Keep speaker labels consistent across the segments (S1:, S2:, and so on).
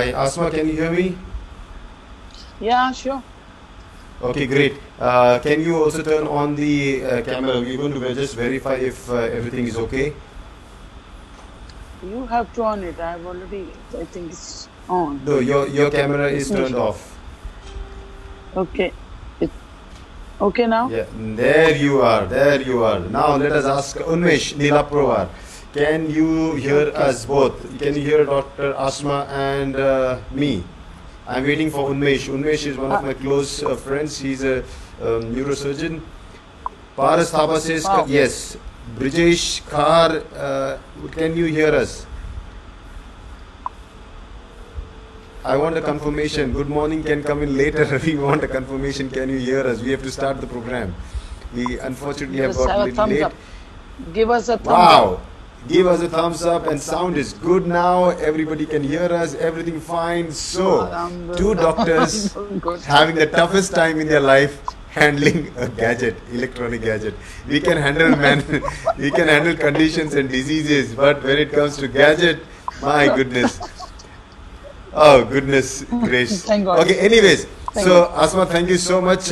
S1: Hi, Asma, can you hear me?
S2: Yeah, sure.
S1: Okay, great. Can you also turn on the camera? We're going to just verify if everything is okay.
S2: You have to on it. I've already, I think it's on.
S1: No, your camera is
S2: Let me.
S1: turned off.
S2: Okay. It, okay now?
S1: Yeah, there you are. There you are. Now let us ask Unmesh Nilaprovar. Can you hear us both? Can you hear Dr. Asma and me? I'm waiting for Unmesh. Unmesh is one of my close friends. He's a neurosurgeon. Paras Thapa says,
S2: Wow.
S1: yes. Brijesh Khar, can you hear us? I want a confirmation. Good morning can come in later. We want a confirmation. Can you hear us? We have to start the program. We unfortunately have
S2: Just
S1: got a
S2: have a
S1: little
S2: thumbs
S1: late.
S2: up. Give us a thumbs
S1: Wow.
S2: up.
S1: Give us a thumbs up and sound is good now. Everybody can hear us. Everything fine. So, two doctors
S2: Good.
S1: having the toughest time in their life handling a gadget, electronic gadget. We can handle we can handle conditions and diseases, but when it comes to gadget, my goodness. Oh goodness grace.
S2: Thank God.
S1: Okay, anyways,
S2: Thank
S1: so
S2: God.
S1: Asma, thank you so much.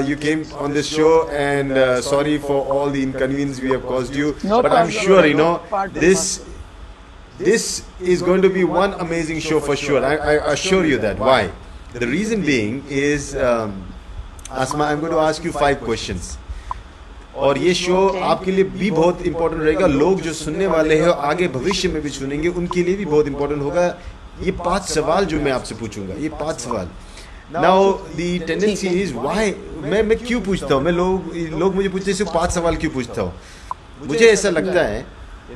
S1: You came on this show, and sorry for all the inconvenience we have caused you.
S2: No
S1: But I'm
S2: problem.
S1: sure, you
S2: No
S1: know,
S2: part of
S1: this is going to be one amazing show for sure. I assure you that. Why? The reason being is, Asma, I'm going to ask you 5 questions. और ये show
S2: Okay.
S1: आपके लिए भी बहुत important रहेगा. लोग जो सुनने वाले हैं आगे भविष्य में भी सुनेंगे, उनके लिए भी बहुत इंपॉर्टेंट होगा. ये 5 सवाल जो मैं आपसे पूछूंगा, ये 5 सवाल. Now the tendency is why मैं क्यों पूछता हूँ, मैं लोग मुझे पूछते हैं 5 सवाल क्यों पूछता हूँ. मुझे ऐसा लगता है,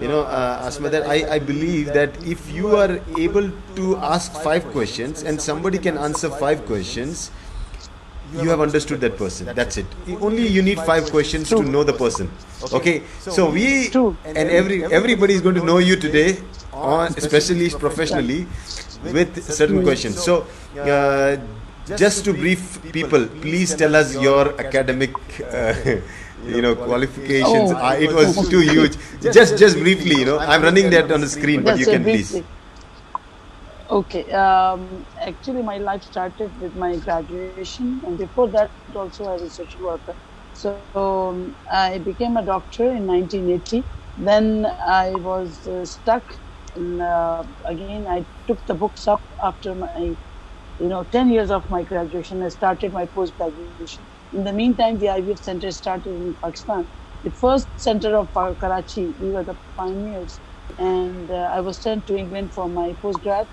S1: you know, Asma, that I believe that if you are able to ask 5 questions and somebody can answer 5 questions, you have understood that person. That's it. Only you need 5 questions to know the person. Okay. So we
S2: True.
S1: and everybody is going to know you today, especially professionally, with certain questions. So just to brief people, please tell us your academic qualifications.
S2: Oh.
S1: It was too huge. Just briefly, I'm running that on the screen, but you
S2: Just
S1: can please.
S2: briefly. Okay. Actually, my life started with my graduation, and before that, also I was a social worker. So I became a doctor in 1980. Then I was stuck. Again, I took the books up after my, 10 years of my graduation. I started my post-graduation. In the meantime, the IVF center started in Pakistan. The first center of Karachi. We were the pioneers, and I was sent to England for my postgrad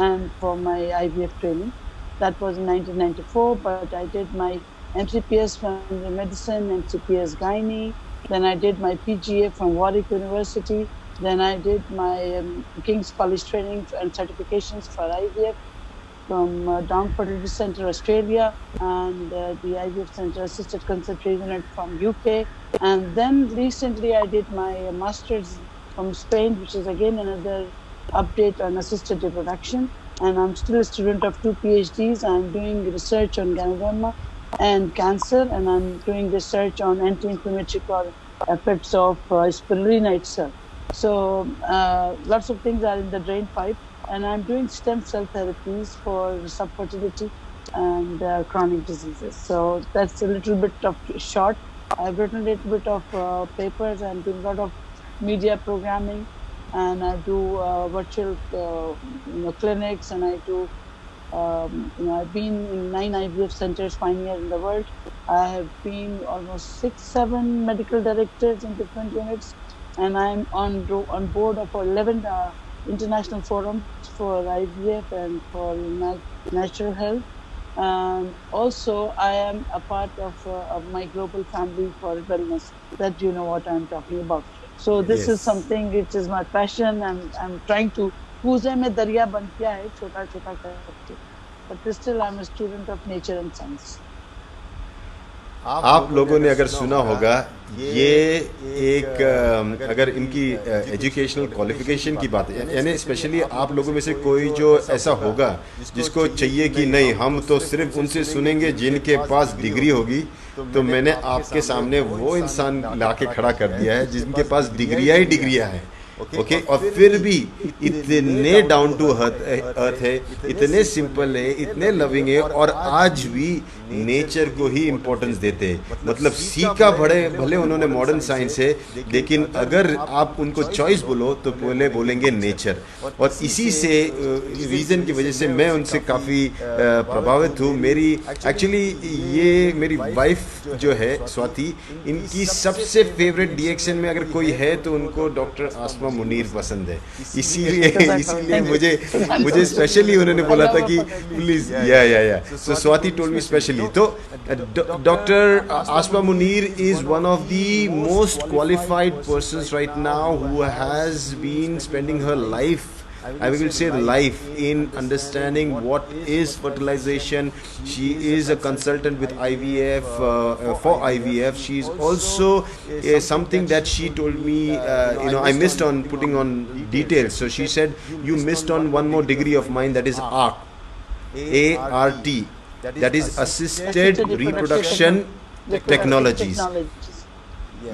S2: and for my IVF training. That was in 1994, but I did my MCPS from the medicine, MCPS gynae. Then I did my PGA from Warwick University. Then I did my King's College training and certifications for IVF from Down Fertility Center, Australia, and the IVF Center Assisted Conception Unit from UK. And then recently I did my master's from Spain, which is again another update on assisted reproduction. And I'm still a student of 2 PhDs. I'm doing research on gynecoma and cancer, and I'm doing research on anti-inflammatory effects of spirulina itself. So lots of things are in the drain pipe, and I'm doing stem cell therapies for subfertility and chronic diseases. So that's a little bit of short. I've written a little bit of papers and doing a lot of media programming, and I do virtual clinics, and I do I've been in 9 IVF centers, pioneer in the world. I have been almost 6-7 medical directors in different units, and I'm on board of 11 international forums for IVF and for natural health. Also, I am a part of my global family for wellness. That you know what I'm talking about. So this is something which is my passion, and I'm trying to पूजे में दरिया बन गया है छोटा छोटा करके, but still I'm a student of nature and science.
S1: आप लोगों ने अगर सुना होगा, ये एक अगर इनकी एजुकेशनल क्वालिफिकेशन की बात है, यानी स्पेशली आप लोगों में से कोई जो ऐसा होगा जिसको चाहिए कि नहीं हम तो सिर्फ उनसे सुनेंगे जिनके पास डिग्री होगी, तो मैंने आपके सामने वो इंसान ला के खड़ा कर दिया है जिनके पास डिग्रियाँ ही डिग्रियाँ हैं. ओके, और फिर भी इतने डाउन टू अर्थ है, इतने सिंपल है, इतने लविंग है, और आज भी नेचर को ही इम्पोर्टेंस देते हैं। मतलब सीखा भले भले उन्होंने मॉडर्न साइंस है, लेकिन अगर आप उनको चॉइस बोलो तो पहले बोलेंगे नेचर। और इसी से रीज़न की वजह से मैं उनसे काफ़ी प्रभावित हूँ। मेरी एक्चुअली ये मेरी वाइफ जो है स्वाति, इनकी सबसे फेवरेट डीएक्शन में अगर कोई है तो उनको डॉक्टर आसमा मुनीर पसंद है। इसीलिए मुझे स्पेशली उन्होंने बोला था कि प्लीज या so Swati told me specially. तो doctor Asma Munir is one of the most qualified persons right now who has been spending her life, I will say life, in understanding what is fertilization. She is a consultant with IVF, for IVF. She is also something that she told me, I missed on putting on details. So she said, you missed on one more degree of mine, that is ART. ART. That is Assisted Reproduction Technologies.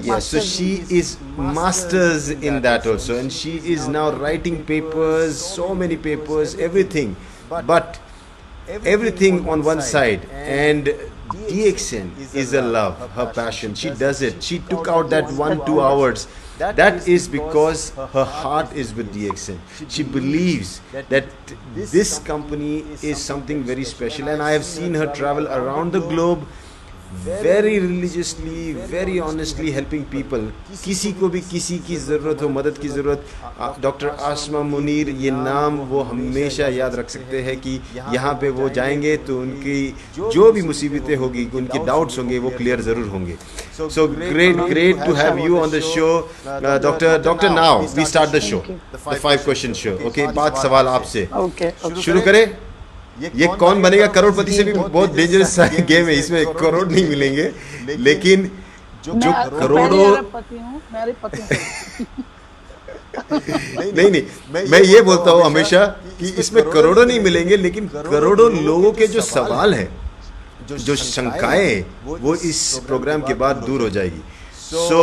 S1: Yes, so she is masters in that also, and she is now writing papers, so many papers, everything, but everything on one side, and DXN is a love, her passion. She does it. She took out that 1-2 hours. That is because her heart is with DXN. She believes that this company is something very special, and I have seen her travel around the globe very religiously, very honestly helping people. किसी को भी किसी की ज़रूरत हो, मदद की ज़रूरत, डॉक्टर आसमा मुनीर, ये नाम वो हमेशा याद रख सकते हैं कि यहाँ पे वो जाएंगे तो उनकी जो भी मुसीबतें होगी, उनके डाउट्स होंगे, वो क्लियर ज़रूर होंगे। So great to have you on the show doctor. Now we start the show, the 5 question show. Okay, 5 सवाल आपसे। शुरू करें। ये कौन बनेगा करोड़पति से भी बहुत डेंजरस गेम है, इसमें करोड़ नहीं मिलेंगे, लेकिन जो करोड़ों नहीं, मैं ये बोलता हूँ हमेशा कि इसमें करोड़ों नहीं मिलेंगे, लेकिन करोड़ों लोगों के जो सवाल है, जो शंकाएं हैं, वो इस प्रोग्राम के बाद दूर हो जाएगी। So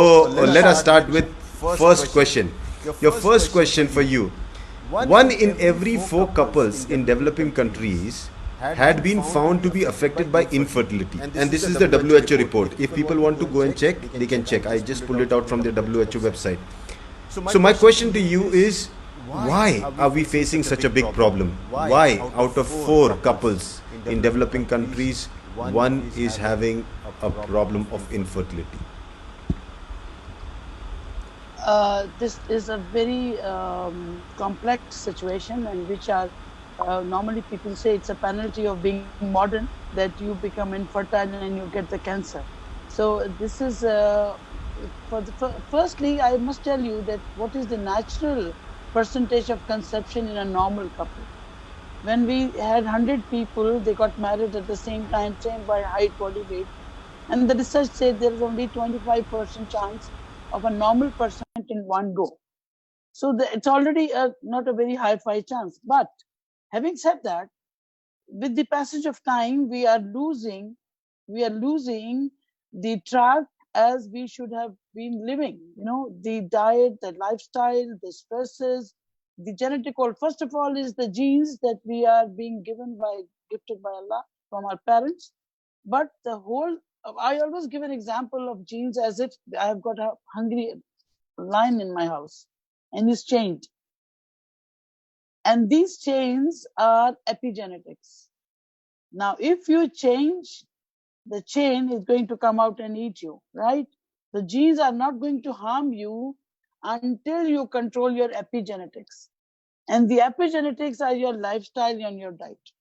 S1: let us start with first question. Your first question for you: 1 in every 4 couples in developing countries had been found to be affected by infertility, and this is the WHO report. If people want to go and check, they can check. I just pulled it out from the WHO website. So my question to you is, why are we facing such a big problem? Why out of 4 couples in developing countries, 1 is having a problem of infertility?
S2: This is a very complex situation, and which are normally people say it's a penalty of being modern, that you become infertile and you get the cancer. So this is firstly, I must tell you that what is the natural percentage of conception in a normal couple. When we had 100 people, they got married at the same time, same by height, body weight, and the research said there is only 25% chance of a normal person in one go. So it's already not a very high-fi chance. But having said that, with the passage of time, we are losing the track as we should have been living. The diet, the lifestyle, the stresses, the genetic code. First of all is the genes that we are being gifted by Allah from our parents. But I always give an example of genes as if I have got a hungry lion in my house, and he's chained. And these chains are epigenetics. Now, if you change, the chain is going to come out and eat you, right? The genes are not going to harm you until you control your epigenetics. And the epigenetics are your lifestyle and your diet.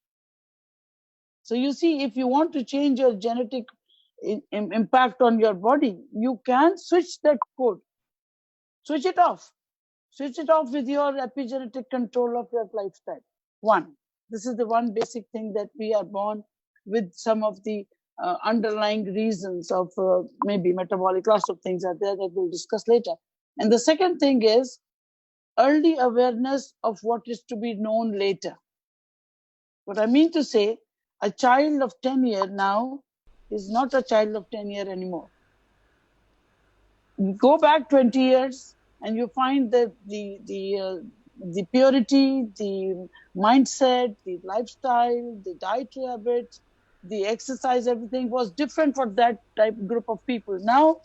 S2: So you see, if you want to change your genetic impact on your body, you can switch that code. Switch it off. Switch it off with your epigenetic control of your lifestyle. 1. This is the one basic thing, that we are born with some of the underlying reasons of maybe metabolic, lots of things are there that we'll discuss later. And the second thing is early awareness of what is to be known later. What I mean to say, a child of 10 years now is not a child of 10 years anymore. Go back 20 years, and you find that the purity, the mindset, the lifestyle, the dietary habits, the exercise, everything was different for that type group of people. Now,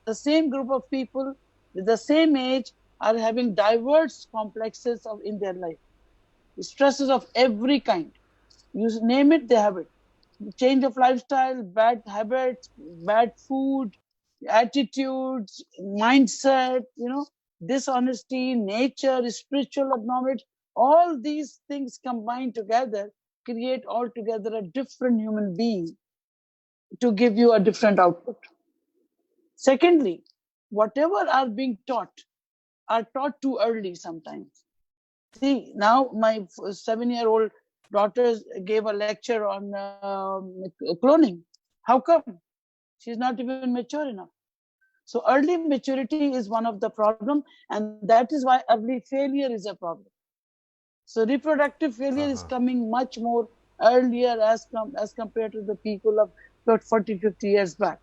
S2: the same group of people with the same age are having diverse complexes in their life, stresses of every kind. You name it, they have it. Change of lifestyle, bad habits, bad food, attitudes, mindset, dishonesty, nature, spiritual abnormality. All these things combined together create altogether a different human being to give you a different output. Secondly, whatever are being taught are taught too early sometimes. See, now my 7-year-old daughter gave a lecture on cloning. How come? She's not even mature enough. So early maturity is one of the problem, and that is why early failure is a problem. So reproductive failure is coming much more earlier as compared to the people of about 40, 50 years back.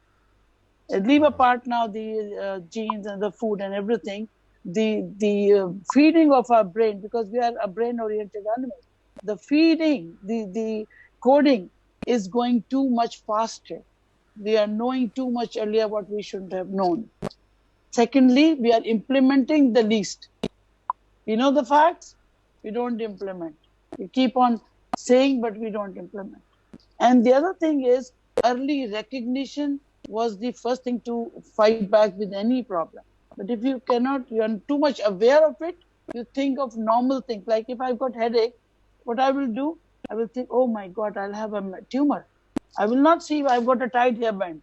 S2: Leave apart now the genes and the food and everything, the feeding of our brain, because we are a brain oriented animal. The feeding, the coding is going too much faster. We are knowing too much earlier what we shouldn't have known. Secondly, we are implementing the least. We know the facts, we don't implement. We keep on saying, but we don't implement. And the other thing is, early recognition was the first thing to fight back with any problem. But if you cannot, you are too much aware of it, you think of normal things. Like if I've got headache, what I will do, I will think, oh my God, I'll have a tumor. I will not see if I've got a tight hairband.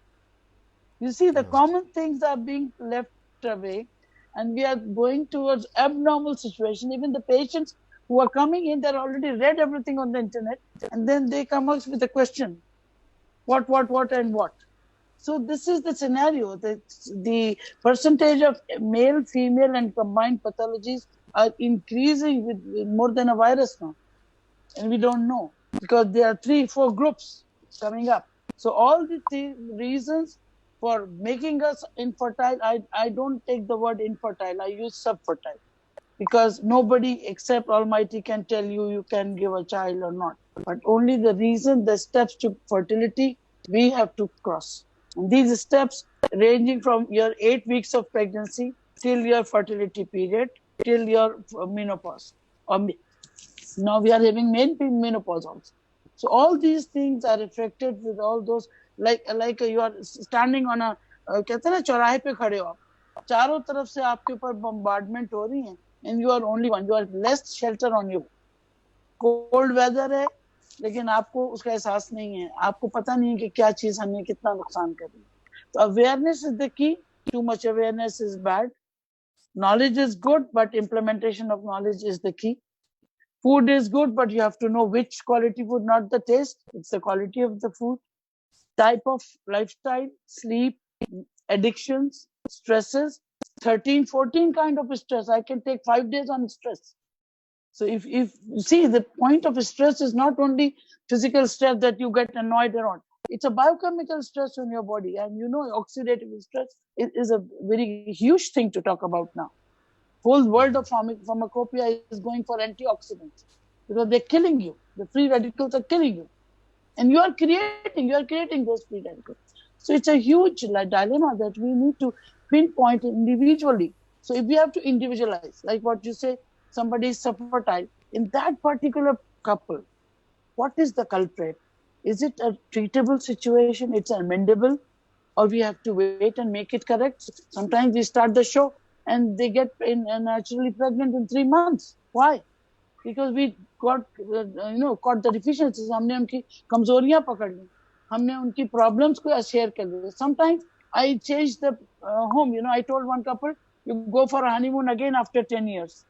S2: You see, the common things are being left away, and we are going towards abnormal situation. Even the patients who are coming in, they're already read everything on the internet, and then they come up with a question: what, and what. So this is the scenario. The percentage of male, female, and combined pathologies are increasing with more than a virus now, and we don't know because there are 3-4 groups coming up. So all the reasons for making us infertile, I don't take the word infertile, I use subfertile, because nobody except Almighty can tell you can give a child or not. But only the steps to fertility we have to cross. And these steps ranging from your 8 weeks of pregnancy till your fertility period, till your menopause. Now we are having menopause also. So all these things are affected with all those, like you are standing on a कहते हैं ना चौराहे पे खड़े हो आप, चारों तरफ से आपके ऊपर bombardment हो रही है, and you are only one, you are less shelter on you. Cold weather है, लेकिन आपको उसका एहसास नहीं है, आपको पता नहीं है कि क्या चीज हमें कितना नुकसान कर रही है. तो awareness is the key. Too much awareness is bad. Knowledge is good, but implementation of knowledge is the key. Food is good, but you have to know which quality food, not the taste. It's the quality of the food. Type of lifestyle, sleep, addictions, stresses, 13, 14 kind of stress. I can take 5 days on stress. So if you see, the point of stress is not only physical stress that you get annoyed around. It's a biochemical stress on your body. And oxidative stress is a very huge thing to talk about now. Whole world of pharmacopoeia is going for antioxidants because they're killing you. The free radicals are killing you. And you are creating those free radicals. So it's a huge dilemma that we need to pinpoint individually. So if we have to individualize, like what you say, somebody is fertile, in that particular couple, what is the culprit? Is it a treatable situation? It's amendable? Or we have to wait and make it correct? Sometimes we start the show and they get naturally pregnant in 3 months. Why? Because we got caught the deficiencies. हमने उनकी कमजोरियां पकड़ ली, हमने उनकी problems को share कर लिया. Sometimes I changed the home. I told one couple, you go for a honeymoon again after 10 years.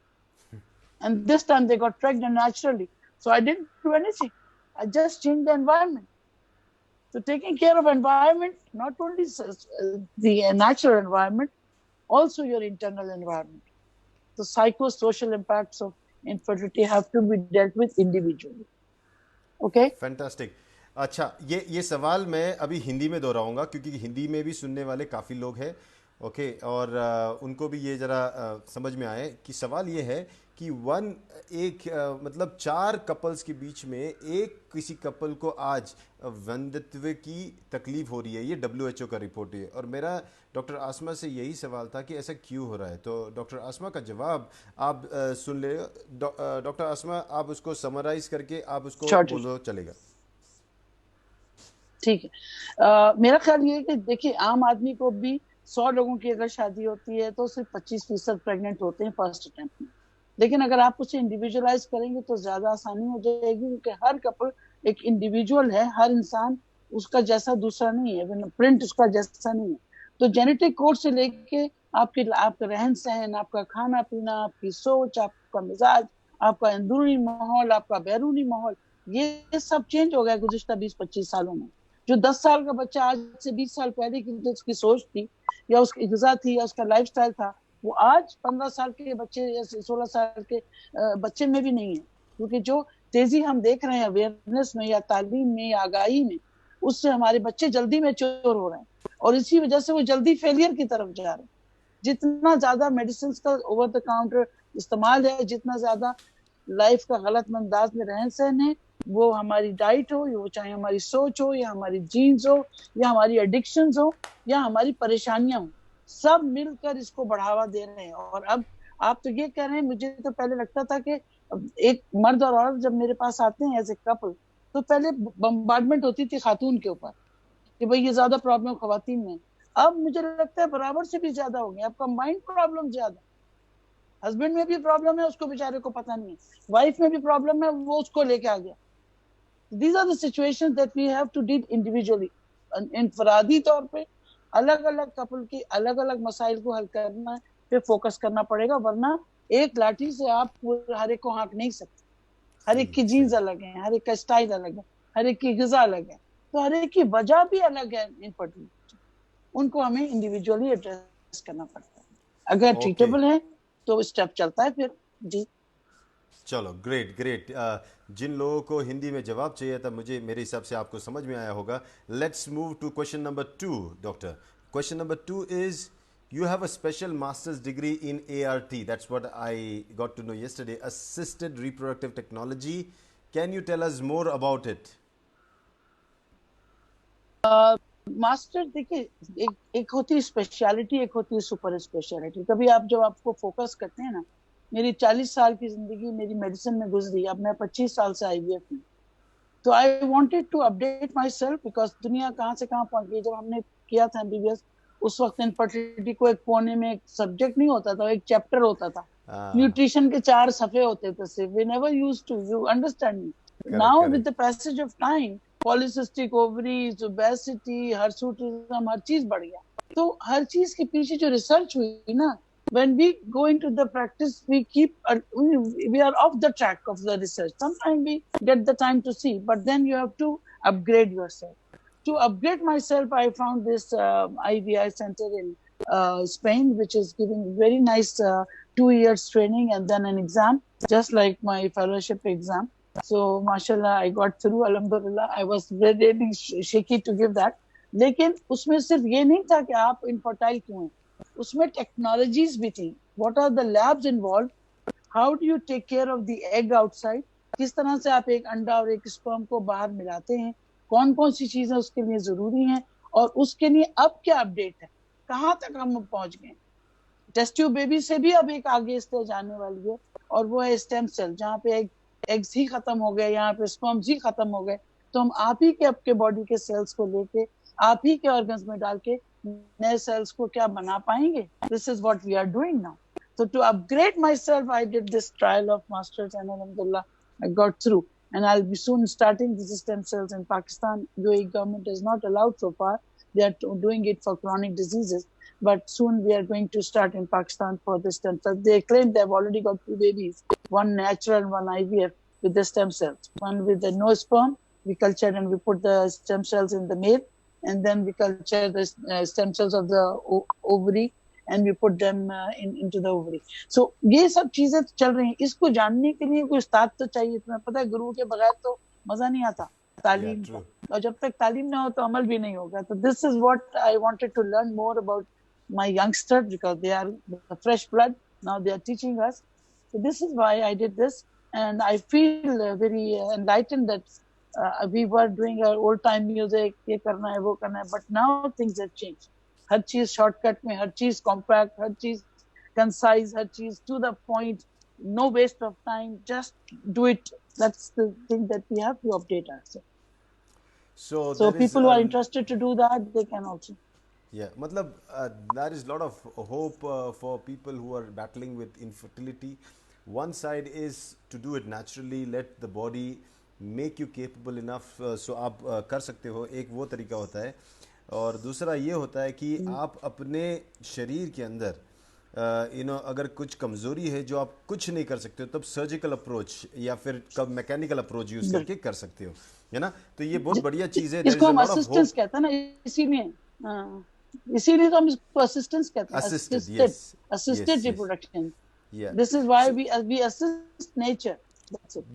S2: And this time they got pregnant naturally. So I didn't do anything. I just changed the environment. So taking care of environment, not only the natural environment, also your internal environment. The psychosocial impacts of infertility have to be dealt with individually. Okay?
S1: Fantastic. अच्छा, ये सवाल मैं अभी हिंदी में दोहराऊंगा क्योंकि हिंदी में भी सुनने वाले काफ़ी लोग हैं. اوکے، اور ان کو بھی یہ ذرا سمجھ میں آئے کہ سوال یہ ہے کہ ایک مطلب 4 کپلز کے بیچ میں ایک کسی کپل کو آج وندتو کی تکلیف ہو رہی ہے، یہ WHO کا رپورٹ ہے، اور میرا ڈاکٹر آسما سے یہی سوال تھا کہ ایسا کیوں ہو رہا ہے. تو ڈاکٹر آسما کا جواب آپ سن لے. ڈاکٹر آسما، آپ اس کو سمرائز کر کے آپ اس کو بولو، چلے گا؟
S2: ٹھیک ہے. میرا خیال یہ ہے کہ دیکھیے عام آدمی کو بھی 100 لوگوں کی اگر شادی ہوتی ہے تو صرف 25% پریگنٹ ہوتے ہیں فرسٹ اٹیمپٹ میں. لیکن اگر آپ اسے انڈیویجولائز کریں گے تو زیادہ آسانی ہو جائے گی، کیونکہ ہر کپل ایک انڈیویجول ہے، ہر انسان اس کا جیسا دوسرا نہیں ہے، پرنٹ اس کا جیسا نہیں ہے. تو جینیٹک کوڈ سے لے کے آپ کا رہن سہن، آپ کا کھانا پینا، آپ کی سوچ، آپ کا مزاج، آپ کا اندرونی ماحول، آپ کا بیرونی ماحول، یہ سب چینج ہو گیا گزشتہ 20-25 سالوں میں. جو 10 سال کا بچہ آج سے 20 سال پہلے کی اس کی سوچ تھی یا اس کی غذا تھی یا اس کا لائف سٹائل تھا، وہ آج 15 سال کے بچے یا 16 سال کے بچے میں بھی نہیں ہے. کیونکہ جو تیزی ہم دیکھ رہے ہیں اویئرنس میں یا تعلیم میں یا آگاہی میں، اس سے ہمارے بچے جلدی میچور ہو رہے ہیں، اور اسی وجہ سے وہ جلدی فیلئر کی طرف جا رہے ہیں. جتنا زیادہ میڈیسنز کا اوور دا کاؤنٹر استعمال ہے، جتنا زیادہ لائف کا غلط انداز میں رہن سہن ہے، وہ ہماری ڈائٹ ہو، وہ چاہے ہماری سوچ ہو یا ہماری جینز ہو یا ہماری ایڈکشنز ہو یا ہماری پریشانیاں ہوں، سب مل کر اس کو بڑھاوا دے رہے ہیں. اور اب آپ تو یہ کہہ رہے ہیں، مجھے تو پہلے لگتا تھا کہ ایک مرد اور عورت جب میرے پاس آتے ہیں ایز اے کپل، تو پہلے بمبارڈمنٹ ہوتی تھی خاتون کے اوپر کہ بھئی یہ زیادہ پرابلم خواتین میں. اب مجھے لگتا ہے برابر سے بھی زیادہ ہو گیا. اب کمبائنڈ پرابلم زیادہ، ہسبینڈ میں بھی پرابلم ہے، اس کو بیچارے کو پتہ نہیں ہے، وائف میں بھی پرابلم ہے، وہ اس کو لے کے آ گیا. These are the situations that we have to deal individually. انفرادی طور پہ الگ الگ کپل کی الگ الگ مسائل کو حل کرنا پہ فوکس کرنا پڑے گا، ورنہ ایک لاٹھی سے آپ ہر ایک کو ہانک نہیں سکتے. ہر ایک کی جینز الگ ہیں، ہر ایک کا اسٹائل الگ ہے، ہر ایک کی غذا الگ ہے، تو ہر ایک کی وجہ بھی الگ ہے. انفرٹیلٹی ان کو ہمیں انڈیویجولی ایڈریس کرنا پڑتا ہے. اگر ٹریٹیبل ہے تو اسٹیپ چلتا ہے پھر. جی
S1: چلو، گریٹ. جن لوگوں کو ہندی میں جواب چاہیے تھا، میرے حساب سے آپ کو سمجھ میں آیا ہوگا. Let's move to question number 2. Doctor, question number 2 is you have a special master's degree in ART. That's what I got to know yesterday. Assisted reproductive technology. Can you tell us more about it?
S2: Master دیکھیے، ایک ہوتی ہے speciality, ایک ہوتی ہے super speciality. کبھی آپ جب آپ کو فوکس کرتے ہیں نا، میری 40 سال کی زندگی میری میڈیسن میں گزری، اب میں 25 سال سے IVF میں. تو I wanted to update myself because دنیا کہاں سے کہاں پہنچ گئی. جب ہم نے کیا تھا MBBS، اس وقت انفرٹیلٹی کو ایک کونے میں ایک سبجیکٹ نہیں ہوتا تھا، ایک چیپٹر ہوتا تھا. نیوٹریشن کے 4 صفحے ہوتے تھے. We never used to. You understand me? Now with the passage of time, polycystic ovaries, obesity, hirsutism، ہر چیز بڑھ گیا. تو ہر چیز کے پیچھے جو ریسرچ ہوئی نا، when we go into the practice, we are off the track of the research. Sometimes we get the time to see, but then you have to upgrade yourself. To upgrade myself, I found this IVI center in Spain, which is giving very nice 2 years training and then an exam, just like my fellowship exam. So mashallah, I got through, alhamdulillah. I was really shaky to give that. لیکن اس میں صرف یہ نہیں تھا کہ آپ infertile کیوں ہیں، اس میں ٹیکنالوجیز بھی تھیں. What are the labs involved, how do you take care of the egg outside, کس طرح سے آپ ایک انڈا اور ایک اسپرم کو باہر ملاتے ہیں، کون کون سی چیزیں اس کے لیے ضروری ہیں، اور اس کے لیے اب کیا اپڈیٹ ہے، کہاں تک ہم پہنچ گئے. ٹیسٹ ٹیوب بیبی سے بھی اب ایک آگے اسٹیج آنے والی ہے، اور وہ ہے اسٹیم سیل، جہاں پہ ایگز ہی ختم ہو گئے، یہاں پہ اسپرمز ہی ختم ہو گئے. تو ہم آپ ہی کے اپنے باڈی کے سیلز کو لے کے، آپ ہی کے آرگنز میں ڈال کے نئے سیلز کو کیا بنا پائیں گے. This is what we are doing now. So to upgrade myself, I did this trial of masters, and alhamdulillah, I got through. And I'll be soon starting these stem cells in Pakistan. UAE government is not allowed so far. They are doing it for chronic diseases. But soon we are going to start in Pakistan for the stem cells. They claim they've already got 2 babies, one natural and one IVF with the stem cells. One with the no sperm, we cultured and we put the stem cells in the male, and then we culture the stem cells of the ovary, and we put them into the ovary. So یہ سب چیزیں چل رہی ہیں. اس کو جاننے کے لیے کوئی استاد تو چاہیے. تمہیں پتہ ہے گرو کے بغیر تو مزہ نہیں آتا تعلیم کا، اور جب تک تعلیم نہ ہو تو عمل بھی نہیں ہوگا. تو this is what I wanted to learn more about my youngster, because they are the fresh blood. Now they are teaching us. So this is why I did this, and I feel very enlightened that we were doing our old time music, ये करना है वो करना है, but now things have changed. हर चीज shortcut में, हर चीज compact, हर चीज concise, हर चीज to the point, no waste of time, just do it. That's the thing that we have to update ourselves.
S1: So
S2: So
S1: there is
S2: people who are interested to do that, they can also.
S1: yeah, matlab, there is a lot of hope for people who are battling with infertility. One side is to do it naturally, let the body make you capable enough, so आप कर सकते हो, एक वो तरीका होता है. और दूसरा ये होता है कि आप अपने शरीर के अंदर अगर कुछ कमज़ोरी है जो आप कुछ नहीं कर सकते हो, तब सर्जिकल अप्रोच या फिर कब मैकेनिकल अप्रोच यूज़ करके कर सकते हो, है ना. तो ये बहुत बढ़िया चीज़ है.
S2: इसको हम असिस्टेंस कहते हैं ना, इसीलिए तो हम इसको असिस्टेंस कहते हैं, assisted reproduction.
S1: Yeah.
S2: This is why we assist nature. That's it.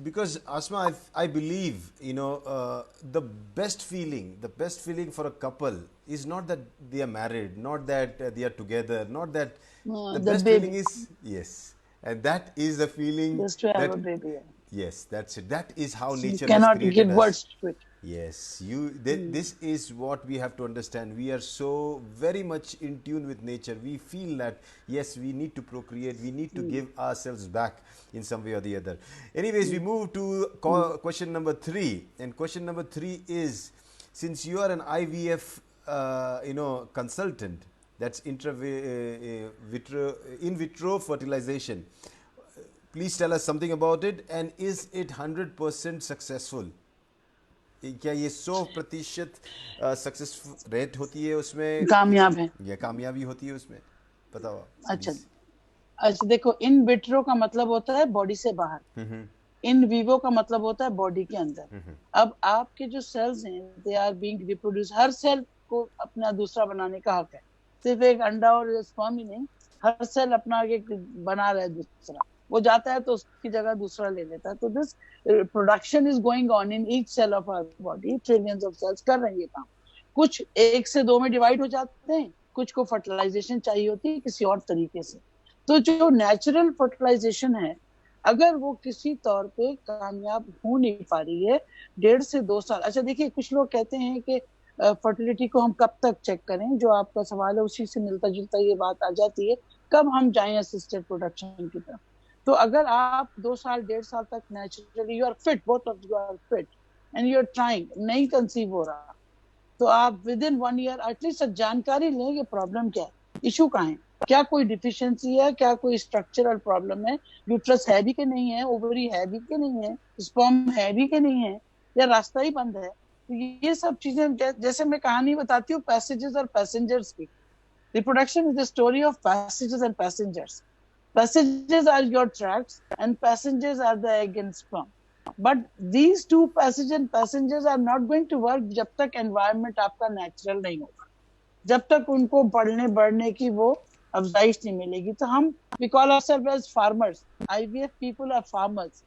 S1: Because Asma, I believe the best feeling for a couple is not that they are married, not that they are together, not that the best feeling is yes, and that is the feeling
S2: just to have a baby.
S1: Yes, that's it. That is how nature
S2: cannot
S1: has created
S2: give
S1: us.
S2: Words to it.
S1: Yes, this is what we have to understand. We are so very much in tune with nature. We feel that yes, we need to procreate, we need to give ourselves back in some way or the other. Anyways, we move to question number 3, and question number 3 is, since you are an IVF consultant, that's in vitro fertilization, please tell us something about it, and is it 100% successful? क्या ये 100% success rate होती है उसमें,
S2: कामयाब है
S1: या कामयाबी होती है उसमें, बताओ.
S2: अच्छा देखो, इन विट्रो का मतलब होता है बॉडी से बाहर, इन विवो का मतलब होता है बॉडी के अंदर. अब आपके जो सेल्स हैं, दे आर बीइंग रिप्रोड्यूस. हर सेल को अपना दूसरा बनाने का हक है, सिर्फ एक अंडा और स्पर्म ही नहीं, हर सेल अपना एक बना रहा है दूसरा. वो जाता है तो उसकी जगह दूसरा ले लेता है. तो this production is going on in each cell of our body. Trillions of cells कर रही है काम. कुछ 1 से 2 में डिवाइड हो जाते हैं, कुछ को फर्टिलाइजेशन चाहिए होती है किसी और तरीके से. तो जो नेचुरल फर्टिलाइजेशन है, अगर वो किसी तौर पे कामयाब हो नहीं पा रही है 1.5 से 2 साल. अच्छा देखिए, कुछ लोग कहते हैं कि फर्टिलिटी को हम कब तक चेक करें. जो आपका सवाल है उसी से मिलता जुलता ये बात आ जाती है, कब हम जाएं असिस्टेड प्रोडक्शन की तरफ. तो अगर आप 2 साल 1.5 साल तक naturally you are fit, both of you are fit and you are trying, नहीं कंसीव हो रहा, तो आप विद इन 1 ईयर एटलीस्ट जानकारी लें कि प्रॉब्लम क्या है, इशू कहाँ है, क्या कोई डिफिशियंसी है, क्या कोई स्ट्रक्चरल प्रॉब्लम है, यूट्रस है भी कि नहीं है, ओवरी है भी कि नहीं है, स्पर्म है भी कि नहीं है, या रास्ता ही बंद है. तो ये सब चीजें, जैसे मैं कहानी बताती हूँ पैसेजेस और पैसेंजर्स की. Reproduction is the story of passages and passengers. Passages are your tracks and passengers are the egg and sperm. But these two passages and passengers are not going to work जब तक environment आपका natural नहीं होगा, जब तक उनको बढ़ने की वो अफजाइश नहीं मिलेगी. तो हम we call ourselves as farmers. IVF people are farmers.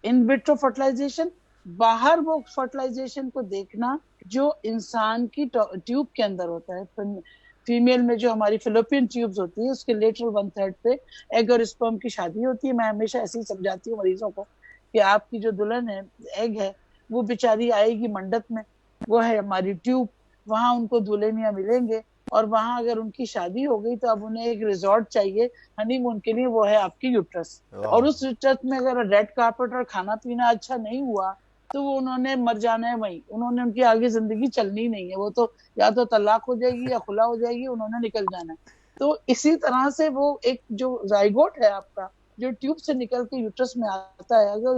S2: In vitro fertilization, बाहर वो fertilization को देखना जो इंसान की ट्यूब के अंदर होता है. फीमेल में जो हमारी फिलोपियन ट्यूब्स होती है, उसके लेटरल 1/3 पे एग और स्पर्म की शादी होती है. मैं हमेशा ऐसे ही समझाती हूँ मरीजों को कि आपकी जो दुल्हन है, एग है, वो बेचारी आएगी मंडप में, वो है हमारी ट्यूब, वहां उनको दुल्हनिया मिलेंगे, और वहां अगर उनकी शादी हो गई तो अब उन्हें एक रिजॉर्ट चाहिए हनीमून के लिए, वो है आपकी यूट्रस. और उस यूट्रस में अगर रेड कार्पेट और खाना पीना अच्छा नहीं हुआ तो वो उन्होंने मर जाना है वहीं, उन्होंने उनकी आगे जिंदगी चलनी नहीं है, वो तो या तो तलाक हो जाएगी या खुला हो जाएगी, उन्होंने निकल जाना है. तो इसी तरह से वो एक जो जाइगोट है आपका, जो ट्यूब से निकल के यूट्रस में आता है, अगर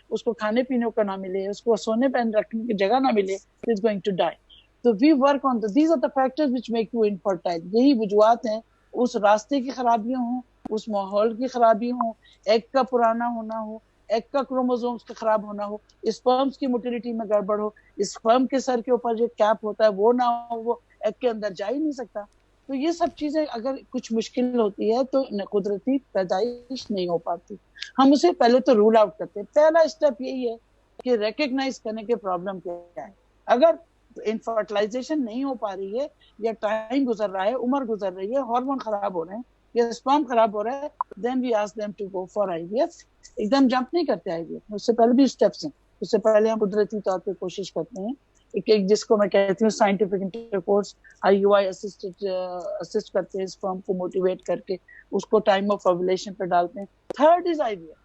S2: उसको खाने पीने को ना मिले, उसको सोने पहन रखने की जगह ना मिले, तो इज गोइंग टू डाई. तो we work on these are the factors which make you infertile. यही वजूहत हैं, उस रास्ते की खराबियां हों, उस माहौल की खराबी हो, एग का पुराना होना हो, एग का क्रोमोसोम्स का खराब होना हो, स्पर्म्स की मोटिलिटी में गड़बड़ हो, स्पर्म के सर के ऊपर जो कैप होता है वो ना हो, वो एग के अंदर जा ही नहीं सकता. तो ये सब चीजें अगर कुछ मुश्किल होती है तो कुदरती पैदाइश नहीं हो पाती. हम उसे पहले तो रूल आउट करते हैं. पहला स्टेप यही है कि रिकग्नाइज करने के प्रॉब्लम क्या है. अगर انفرٹیلائزیشن نہیں ہو پا رہی ہے, یا ٹائم گزر رہا ہے, عمر گزر رہی ہے, ہارمون خراب ہو رہے ہیں, یا اسپرم خراب ہو رہا ہے, then we ask them to go for IVF وی ایف. ایک دم جمپ نہیں کرتے آئی وی ایف, اس سے پہلے بھی اسٹیپس ہیں. اس سے پہلے ہم قدرتی طور پہ کوشش کرتے ہیں, ایک جس کو میں کہتی ہوں scientific intercourse, I you I assist کرتے ہیں اسپرم کو موٹیویٹ کر کے اس کو ٹائم آف اوولیشن پہ ڈالتے ہیں. Third is I we F,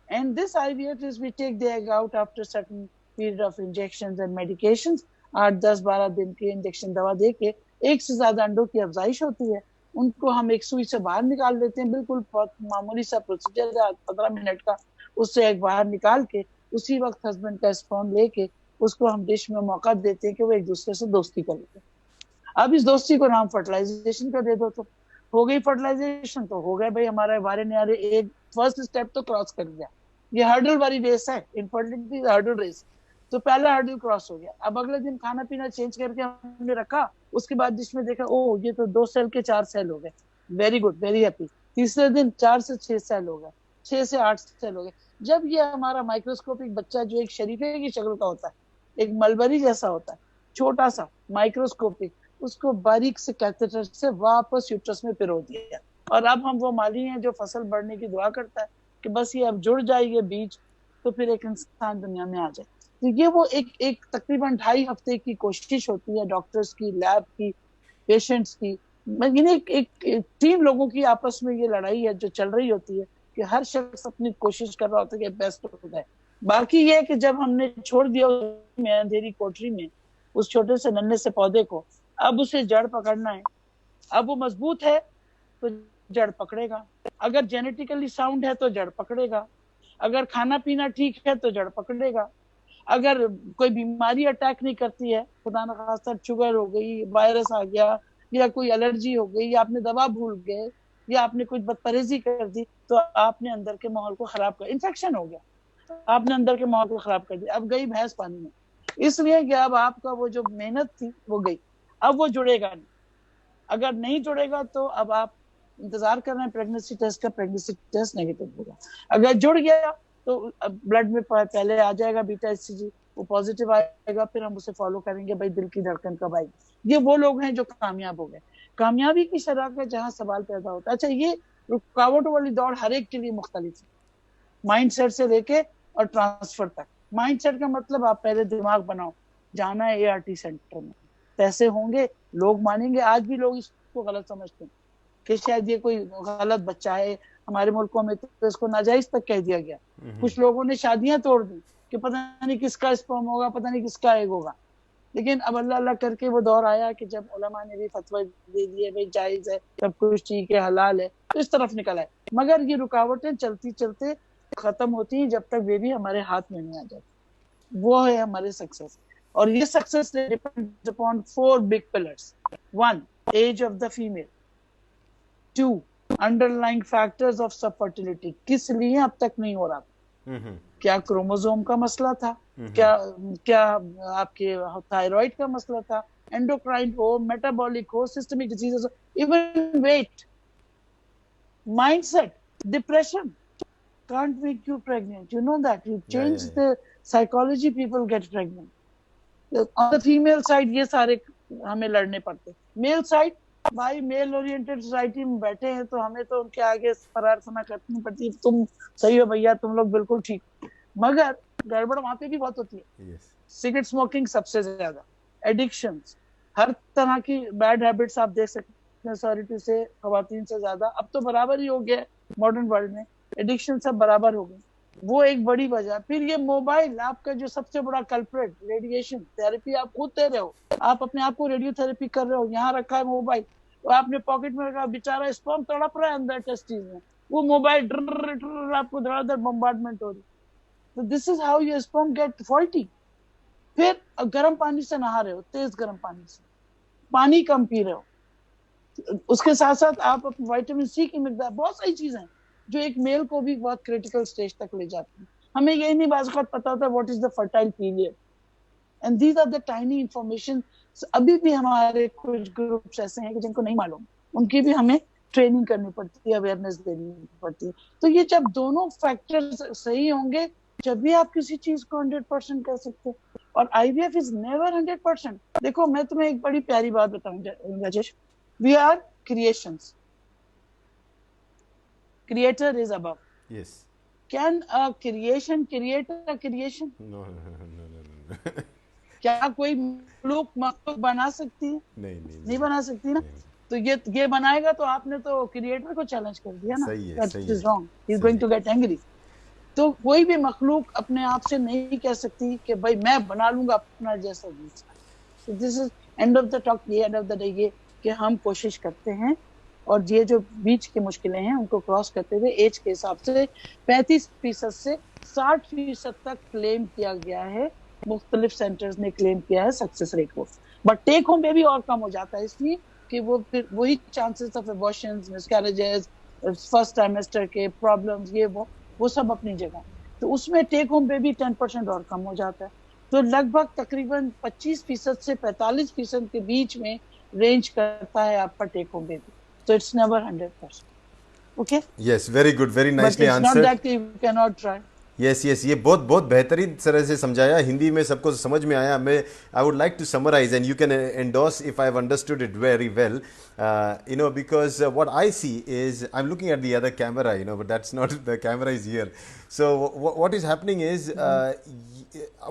S2: and this I we F is we take the egg out after certain period of injections and medications. 8-10-12 دن کے انجیکشن دوا دے کے ایک سے زیادہ انڈوں کی افزائش ہوتی ہے, ان کو ہم ایک سوئی سے باہر نکال دیتے ہیں, بالکل بہت معمولی سا پروسیجر ہے 15 منٹ کا, اس سے ایک باہر نکال کے اسی وقت ہسبینڈ کا اسپرم لے کے اس کو ہم ڈش میں موقع دیتے ہیں کہ وہ ایک دوسرے سے دوستی کر لیتے ہیں. اب اس دوستی کو نام فرٹیلائزیشن کا دے دو تو ہو گئی فرٹیلائزیشن, تو ہو گئے بھائی ہمارا وارے نیارے ایک فرسٹ اسٹیپ تو کراس کر گیا. یہ ہرڈل والی ریس ہے, انفرٹیلٹی ہرڈل ریس, تو پہلا ہرڈل کراس ہو گیا. اب اگلے دن کھانا پینا چینج کر کے ہم نے رکھا, اس کے بعد ڈش میں دیکھا او یہ تو 2 سیل کے 4 سیل ہو گئے, ویری گڈ ویری ہیپی. تیسرے دن 4 سے 6 سیل ہو گئے, 6 سے 8 سیل ہو گئے. جب یہ ہمارا مائکروسکوپک بچہ جو ایک شریفے کی شکل کا ہوتا ہے, ایک ملبری جیسا ہوتا ہے, چھوٹا سا مائکروسکوپک, اس کو باریک سے کیتھیٹر سے واپس یوٹرس میں پرو دیا. اور اب ہم وہ مالی ہیں جو فصل بڑھنے کی دعا کرتا ہے کہ بس یہ اب جڑ جائے یہ بیج, تو پھر ایک انسان دنیا میں آ جائے. تو یہ وہ ایک تقریباً 2.5 ہفتے کی کوشش ہوتی ہے ڈاکٹرز کی, لیب کی, پیشنٹس کی, یعنی ایک ٹیم لوگوں کی آپس میں یہ لڑائی ہے جو چل رہی ہوتی ہے کہ ہر شخص اپنی کوشش کر رہا ہوتا ہے کہ بیسٹ ہو جائے. باقی یہ کہ جب ہم نے چھوڑ دیا میں اندھیری کوٹری میں اس چھوٹے سے ننھے سے پودے کو, اب اسے جڑ پکڑنا ہے. اب وہ مضبوط ہے تو جڑ پکڑے گا, اگر جینیٹیکلی ساؤنڈ ہے تو جڑ پکڑے گا, اگر کھانا پینا ٹھیک ہے تو جڑ پکڑے گا, اگر کوئی بیماری اٹیک نہیں کرتی ہے, خدا نخواستہ شوگر ہو گئی, وائرس آ گیا, یا کوئی الرجی ہو گئی, یا آپ نے دوا بھول گئے, یا آپ نے کچھ بد پرہیزی کر دی, تو آپ نے اندر کے ماحول کو خراب کر, انفیکشن ہو گیا, آپ نے اندر کے ماحول کو خراب کر دیا, اب گئی بھینس پانی میں. اس لیے کہ اب آپ کا وہ جو محنت تھی وہ گئی, اب وہ جڑے گا نہیں. اگر نہیں جڑے گا تو اب آپ انتظار کر رہے ہیں پریگننسی ٹیسٹ کا, پریگننسی ٹیسٹ نیگیٹو ہوگا. اگر جڑ گیا تو بلڈ میں پہلے آ جائے گا بیٹا ایس سی جی, وہ پازیٹیو آئے گا, پھر ہم اسے فالو کریں گے بھائی دل کی دھڑکن کب آئے گی. یہ وہ لوگ ہیں جو کامیاب ہو گئے. کامیابی کی شرح کا جہاں سوال پیدا ہوتا ہے, اچھا یہ رکاوٹوں والی دوڑ ہر ایک کے لیے مختلف ہے, مائنڈ سیٹ سے لے کے اور ٹرانسفر تک. مائنڈ سیٹ کا مطلب آپ پہلے دماغ بناؤ, جانا ہے ART سینٹر میں, پیسے ہوں گے, لوگ مانیں گے. آج بھی لوگ اس کو غلط سمجھتے ہیں کہ شاید یہ کوئی غلط بچہ ہے, ہمارے ملکوں میں تو اس کو ناجائز تک کہہ دیا گیا. کچھ لوگوں نے شادیاں توڑ دی کہ پتہ نہیں کس کا اسپرم ہوگا, پتہ نہیں کس کا ایگ ہوگا. لیکن اب اللہ اللہ کر کے وہ دور آیا کہ جب علماء نے بھی فتوی دے دیے بھائی جائز ہے, سب کچھ ٹھیک ہے, حلال ہے, تو اس طرف نکل آئے. مگر یہ رکاوٹیں چلتی چلتے ختم ہوتی ہیں جب تک بیبی ہمارے ہاتھ میں نہیں آ جاتی. وہ ہے ہمارے سکسیس. اور یہ success depends upon 4 big pillars. 1, age of the female. 2, underlying factors of subfertility, کس لیے اب تک نہیں ہو رہا تھا, کیا کروموزوم کا مسئلہ تھا, کیا آپ کے تھائرائڈ کا مسئلہ تھا, اینڈوکرائن ہو, میٹابولک ہو, سسٹمک ڈیزیز ہو, even weight, mind set, depression can't make you pregnant. You know that. You change the psychology, people get pregnant. On the female side, یہ سارے ہمیں لڑنے پڑتے. Male side, بھائی میل اورینٹڈ سوسائٹی میں بیٹھے ہیں تو ہمیں تو ان کے آگے پرارتھنا کرنی پڑتی, تم صحیح ہو بھیا, تم لوگ بالکل ٹھیک. مگر گڑبڑ وہاں پہ بھی بہت ہوتی ہے. سگریٹ اسموکنگ سب سے زیادہ, ایڈکشنز, ہر طرح کی بیڈ ہیبٹس آپ دیکھ سکتے ہیں. سوری سے خواتین سے زیادہ اب تو برابر ہی ہو گیا ماڈرن ورلڈ میں, ایڈکشن سب برابر ہو گئی. وہ ایک بڑی وجہ. پھر یہ موبائل آپ کا جو سب سے بڑا کلپریٹ, ریڈیشن تھراپی آپ خود دے رہے ہو, آپ اپنے آپ کو ریڈیو تھراپی کر رہے ہو, یہاں رکھا ہے موبائل, اور آپ نے پاکٹ میں رکھا, بیچارہ اسپرم تڑپ رہا ہے اندر ٹیسٹیز میں, وہ موبائل ڈر آپ کو دھڑ دھڑ بمبارڈمنٹ ہو رہی. تو this is how your sperm get faulty. پھر گرم پانی سے نہا رہے ہو, تیز گرم پانی سے, پانی کم پی رہے ہو, اس کے ساتھ ساتھ آپ وائٹامن سی کی مقدار, بہت ساری چیزیں جو ایک میل کو بھی بہت کریٹیکل سٹیج تک لے جاتی ہیں. ہمیں یہی نہیں بعض اوقات پتا ہوتا what is the fertile period, and these are the tiny information. ابھی بھی ہمارے کچھ گروپس ایسے ہیں کہ جن کو نہیں معلوم, ان کی بھی ہمیں ٹریننگ کرنی پڑتی ہے, اویئرنیس دینی پڑتی ہے. تو یہ جب دونوں فیکٹر صحیح ہوں گے جب بھی آپ کسی چیز کو 100% کر سکتے. और IVF इज नेवर 100%. देखो मैं तुम्हें एक बड़ी प्यारी बात बताऊं Rajesh, we are creations, creator is above.
S1: Yes.
S2: Can a creation create a creation?
S1: No, no, no, no, no, no.
S2: क्या कोई मखलूक बना सकती है?
S1: नहीं नहीं
S2: नहीं
S1: नहीं
S2: बना सकती ना.
S1: नहीं.
S2: तो ये बनाएगा तो आपने तो क्रिएटर को चैलेंज कर दिया ना.
S1: सही है,
S2: दैट
S1: सही
S2: इज
S1: है,
S2: रॉन्ग, ही इज
S1: सही
S2: गोइंग टू गेट एंग्री. तो कोई भी मखलूक अपने आप से नहीं कह सकती कि भाई मैं बना लूंगा अपना जैसा दूसरा. तो this is end of the talk. ये एंड ऑफ द डे ये कि हम कोशिश करते हैं और ये जो बीच की मुश्किलें हैं उनको क्रॉस करते हुए एज के हिसाब से 35% से 60% तक क्लेम किया गया है. मुख्तलिफ सेंटर्स ने क्लेम किया है सक्सेस रेट को. बट टेक होम पे भी और कम हो जाता है, इसलिए कि वो फिर वही chances of abortions, miscarriages, first trimester के प्रॉब्लम्स, ये वो सब अपनी जगह. तो उसमें टेक होम पे भी 10% और कम हो जाता है. तो लगभग तकरीबन 25% से 45% के बीच में रेंज करता है आपका take home baby. So it's never 100%. Okay?
S1: Yes, very good, very nicely
S2: But it's
S1: answered.
S2: not that you cannot try.
S1: Yes yes, ये बहुत बहुत बेहतरीन तरह से समझाया, हिंदी में सबको समझ में आया. मैं I would like to summarise and you can endorse if I have understood it very well, you know, because what I see is I'm looking at the other camera, you know, but that's not the camera is here. So what is happening is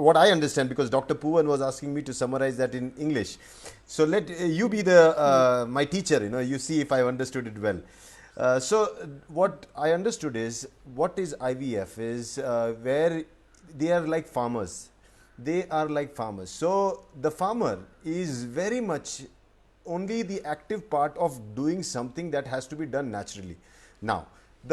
S1: what I understand, because Dr. Poovan was asking me to summarize that in English. So let you be the my teacher, you know, you see if I have understood it well. So what I understood is what is IVF is where they are like farmers. They are like farmers. So the farmer is very much only the active part of doing something that has to be done naturally. Now,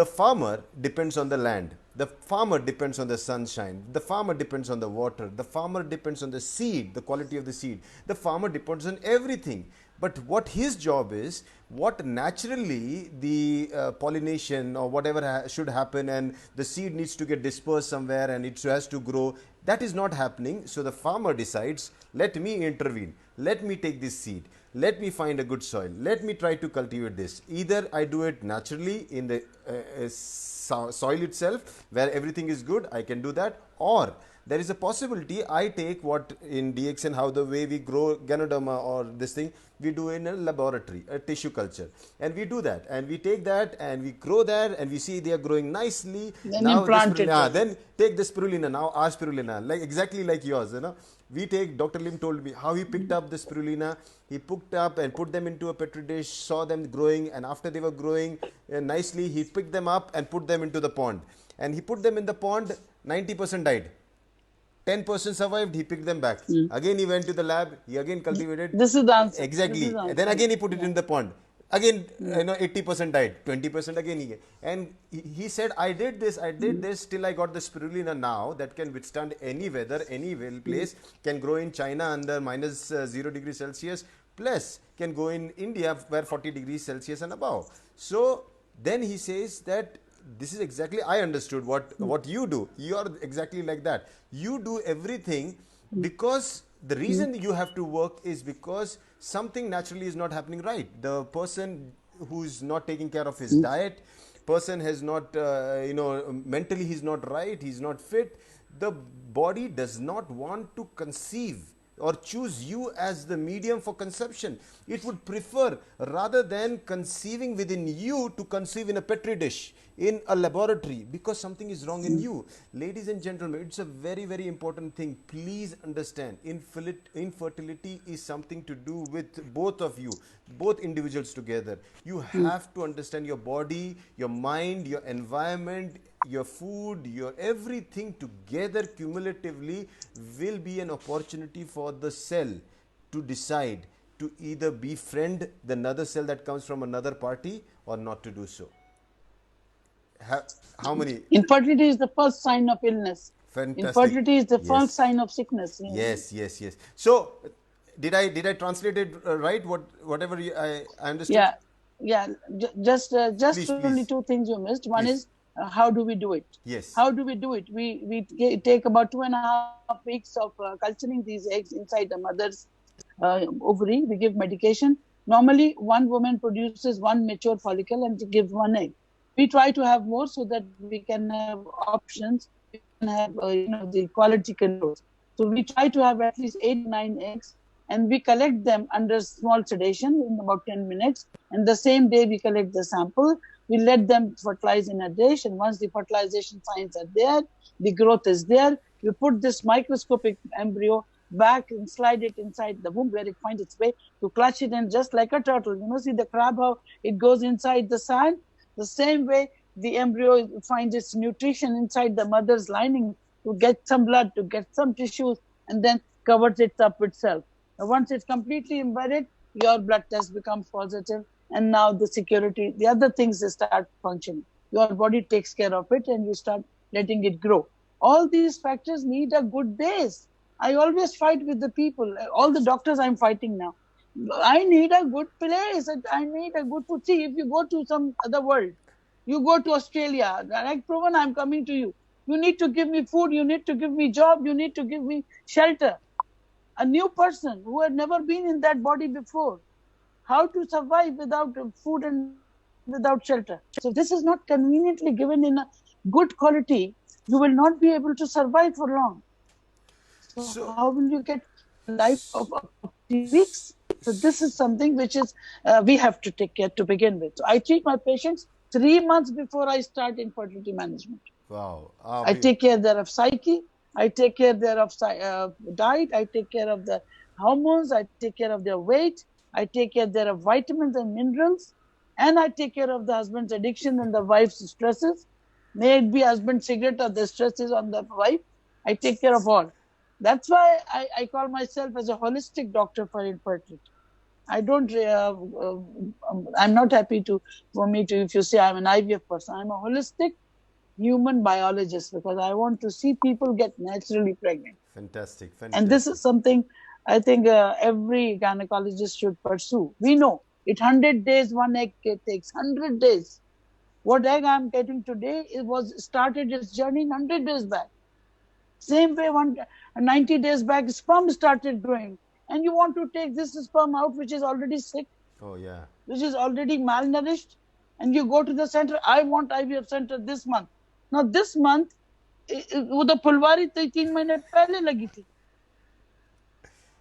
S1: the farmer depends on the land. The farmer depends on the sunshine. The farmer depends on the water. The farmer depends on the seed, the quality of the seed. The farmer depends on everything. But what his job is, what naturally the pollination or whatever should happen, and the seed needs to get dispersed somewhere and it has to grow, that is not happening. So the farmer decides, let me intervene, let me take this seed, let me find a good soil, let me try to cultivate this. Either I do it naturally in the soil itself where everything is good, I can do that, or there is a possibility I take what in DXN, how the way we grow Ganoderma or this thing, we do in a laboratory, a tissue culture, and we do that, and we take that and we grow that, and we see they are growing nicely.
S2: Then
S1: now
S2: implant it.
S1: then take the spirulina, now our spirulina, like exactly like yours, you know. We take, Dr. Lim told me how he picked up the spirulina. He picked up and put them into a petri dish, saw them growing, and after they were growing nicely, he picked them up and put them into the pond. And he put them in the pond, 90% died. 10% survived, he picked them back. Again he went to the lab, he again cultivated.
S2: This is the answer.
S1: Exactly.
S2: The answer.
S1: Then again he put it in the pond. Again, you know, 80% died, 20% again he. And he said, I did this till I got the spirulina now that can withstand any weather, any place, can grow in China under minus 0 degrees Celsius, plus can go in India where 40 degrees Celsius and above. So then he says that this is exactly, I understood what you do. You are exactly like that. You do everything because the reason you have to work is because something naturally is not happening right. The person who is not taking care of his diet, person has not, you know, mentally he's not right, he's not fit. The body does not want to conceive or choose you as the medium for conception. It would prefer, rather than conceiving within you, to conceive in a petri dish, in a laboratory, because something is wrong in you. Ladies and gentlemen, it's a very, very important thing. Please understand, infertility is something to do with both of you, both individuals together. You have to understand your body, your mind, your environment, your food, your everything together cumulatively will be an opportunity for the cell to decide to either befriend the another cell that comes from another party or not to do so. How many?
S2: Infertility is the first sign of illness.
S1: Fantastic.
S2: Infertility is the first sign of sickness.
S1: Yes, yes, yes. So, did I translate it right? Whatever I understood.
S2: Yeah. Just only two things you missed. One is how do we do it?
S1: Yes.
S2: How do we do it? We take about 2.5 weeks of culturing these eggs inside the mother's ovary. We give medication. Normally, one woman produces one mature follicle and gives one egg. We try to have more so that we can have options. We can have the quality control. So we try to have at least 8 9 eggs, and we collect them under small sedation in about 10 minutes. And the same day we collect the sample, we let them fertilize in a dish. And once the fertilization signs are there, the growth is there, we put this microscopic embryo back and slide it inside the womb where it finds its way to clutch it. And just like a turtle, see the crab, how it goes inside the sand? The same way the embryo finds its nutrition inside the mother's lining to get some blood, to get some tissues, and then covers it up itself. And once it's completely embedded, your blood test becomes positive, and now the security, the other things, they start functioning. Your body takes care of it, and you start letting it grow. All these factors need a good base. I always fight with the people, all the doctors I'm fighting now. I need a good place. I need a good food. See, if you go to some other world, you go to Australia, like Proven, I'm coming to you. You need to give me food. You need to give me job. You need to give me shelter. A new person who had never been in that body before, how to survive without food and without shelter. So this is not conveniently given in a good quality. You will not be able to survive for long. So how will you get life of 3 weeks? So this is something which is we have to take care to begin with. So I treat my patients 3 months before I start infertility management.
S1: Wow.
S2: I take care there of psyche. I take care there of diet. I take care of the hormones. I take care of their weight. I take care there of vitamins and minerals. And I take care of the husband's addiction and the wife's stresses. May it be husband's cigarette or the stresses on the wife. I take care of all. That's why I call myself as a holistic doctor for infertility. I don't, I'm not happy if you say I'm an IVF person. I'm a holistic human biologist because I want to see people get naturally pregnant.
S1: Fantastic.
S2: And this is something I think every gynecologist should pursue. We know it 100 days, one egg takes 100 days. What egg I'm getting today, it was started its journey 100 days back. Same way 90 days back, sperm started growing. And you want to take this sperm out, which is already sick.
S1: Oh, yeah.
S2: Which is already malnourished. And you go to the center, I want IVF center this month. Now this month, वो तो फुलवारी 3 महीने पहले लगी थी.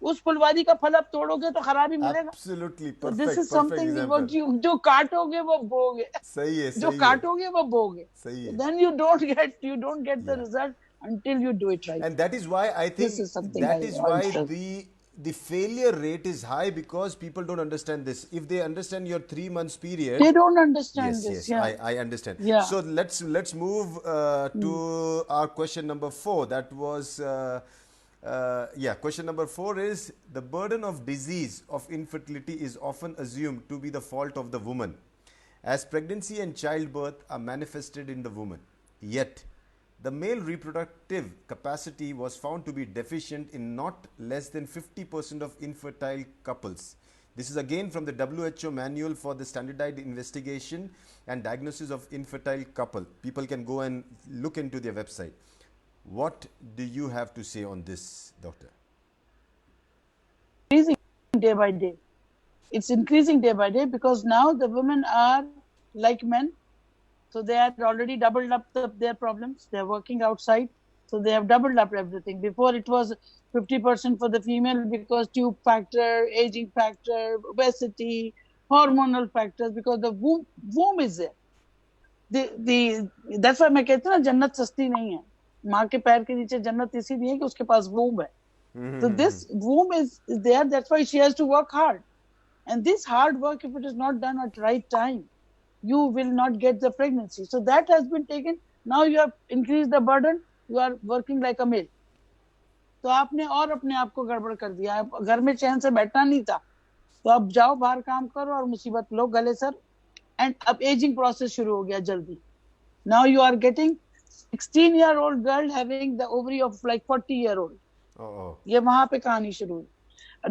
S2: उस फुलवारी का फल अब तोड़ोगे तो खराब ही मिलेगा.
S1: Absolutely perfect.
S2: So this is something what you जो काटोगे वो बोगे.
S1: सही है.
S2: जो काटोगे वो बोगे.
S1: सही है.
S2: Then you don't get the result until you do it right.
S1: And that is why I think that is why the failure rate is high, because people don't understand this. If they understand your 3 months period,
S2: they don't understand
S1: this.
S2: Yes,
S1: yeah. I understand.
S2: Yeah.
S1: So let's move to our question number 4. That was question number 4 is: the burden of disease of infertility is often assumed to be the fault of the woman, as pregnancy and childbirth are manifested in the woman. Yet the male reproductive capacity was found to be deficient in not less than 50% of infertile couples. This is again from the WHO Manual for the Standardized Investigation and Diagnosis of Infertile Couple. People can go and look into their website. What do you have to say on this, doctor?
S2: Increasing day by day. It's increasing day by day because now the women are like men. So they had already doubled up their problems. They're working outside. So they have doubled up everything. Before it was 50% for the female because tube factor, aging factor, obesity, hormonal factors, because the womb is there. That's why मैं कहती हूँ ना, जन्नत सस्ती नहीं है. माँ के पैर के नीचे जन्नत इसीलिए है कि उसके पास womb है. So this womb is there. That's why she has to work hard. And this hard work, if it is not done at right time, you will not get the pregnancy. So that has been taken. Now you have increased the burden. You are working like a male. तो आपने और अपने आप को गड़बड़ कर दिया. घर में चैन से बैठना नहीं था. तो अब जाओ बाहर काम करो और मुसीबत लो गले सर. And अब aging process शुरू हो गया जल्दी. Now you are getting 16-year-old girl having the ovary of like 40-year-old. ये वहां पे कहानी शुरू हुई.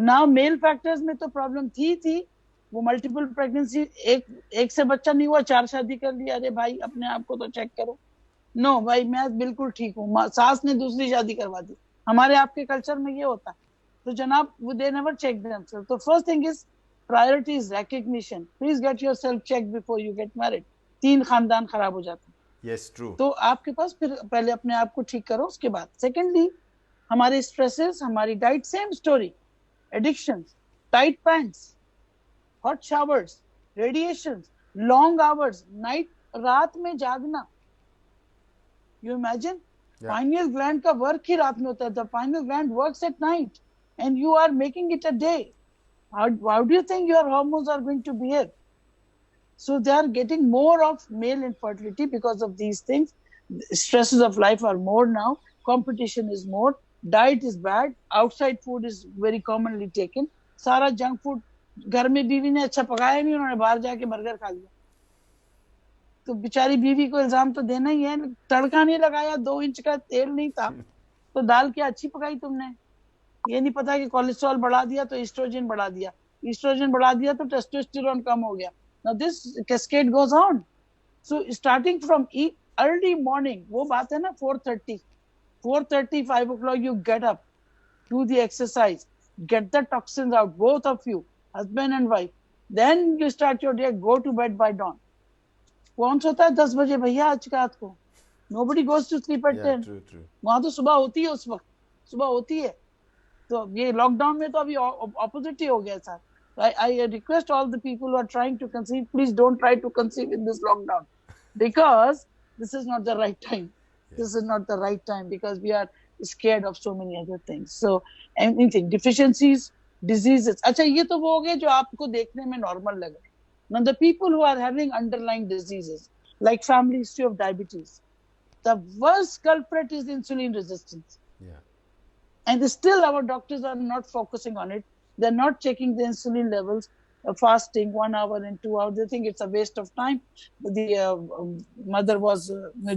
S2: Now male factors में तो problem थी. वो मल्टीपल प्रेगनेंसी, एक से बच्चा नहीं हुआ, 4 शादी कर लिया. अरे भाई अपने आप को तो चेक करो. नो भाई मैं बिल्कुल ठीक हूँ. सास ने दूसरी शादी करवा दी. हमारे आपके कल्चर में ये होता है. तो जनाब they never check themselves. तो first thing is priority is recognition. Please get yourself checked before you get married. 3 खानदान खराब हो जाते हैं.
S1: Yes, true.
S2: तो आपके पास फिर पहले अपने आप को ठीक करो उसके बाद. Secondly, हमारे स्ट्रेसेस, हमारी diet, same story. Addictions, tight pants, hot showers, radiations, long hours, night, रात में जागना. यू इमेजिन, पाइनियल ग्लैंड का वर्क ही रात में होता है. The pineal gland works at night and you are making it a day. How do you think your hormones are going to behave? So they are getting more of male infertility because of these things. Stresses of life are more now. Competition is more. Diet is bad. Outside food is very commonly taken. सारा junk food, घर में बीवी ने अच्छा पकाया नहीं, उन्होंने बाहर जाके बर्गर खा लिया. तो बेचारी बीवी को इल्जाम तो देना ही है. तड़का नहीं लगाया, 2 इंच का तेल नहीं था, तो दाल क्या अच्छी पकाई तुमने. ये नहीं पता कि कोलेस्ट्रॉल बढ़ा दिया तो एस्ट्रोजन बढ़ा दिया, एस्ट्रोजन बढ़ा दिया तो टेस्टोस्टेरोन कम हो गया. Now this cascade goes on. So starting from early morning, वो बात है ना, 4:30 5 o'clock you get up, do the exercise, get the toxins out, both of you, husband and wife, then you start your day, go to bed by dawn. कौन सोता है 10 बजे भैया आज रात को? Nobody goes to sleep at 10. वहां तो सुबह होती है, उस वक्त सुबह होती है. तो ये लॉकडाउन में तो अभी ऑपोजिट ही हो गया sir. I request all the people who are trying to conceive, please don't try to conceive in this lockdown, because this is not the right time. This is not the right time because we are scared of so many other things. So anything, deficiencies, diseases. अच्छा, ये तो वो हो गए जो आपको देखने में नॉर्मल लगे. Now the people who are having underlying diseases like family history of diabetes, the worst culprit is insulin resistance. And still our doctors are not focusing on it. They're not checking the insulin levels, fasting 1 hour and 2 hours. They think it's a waste of time. The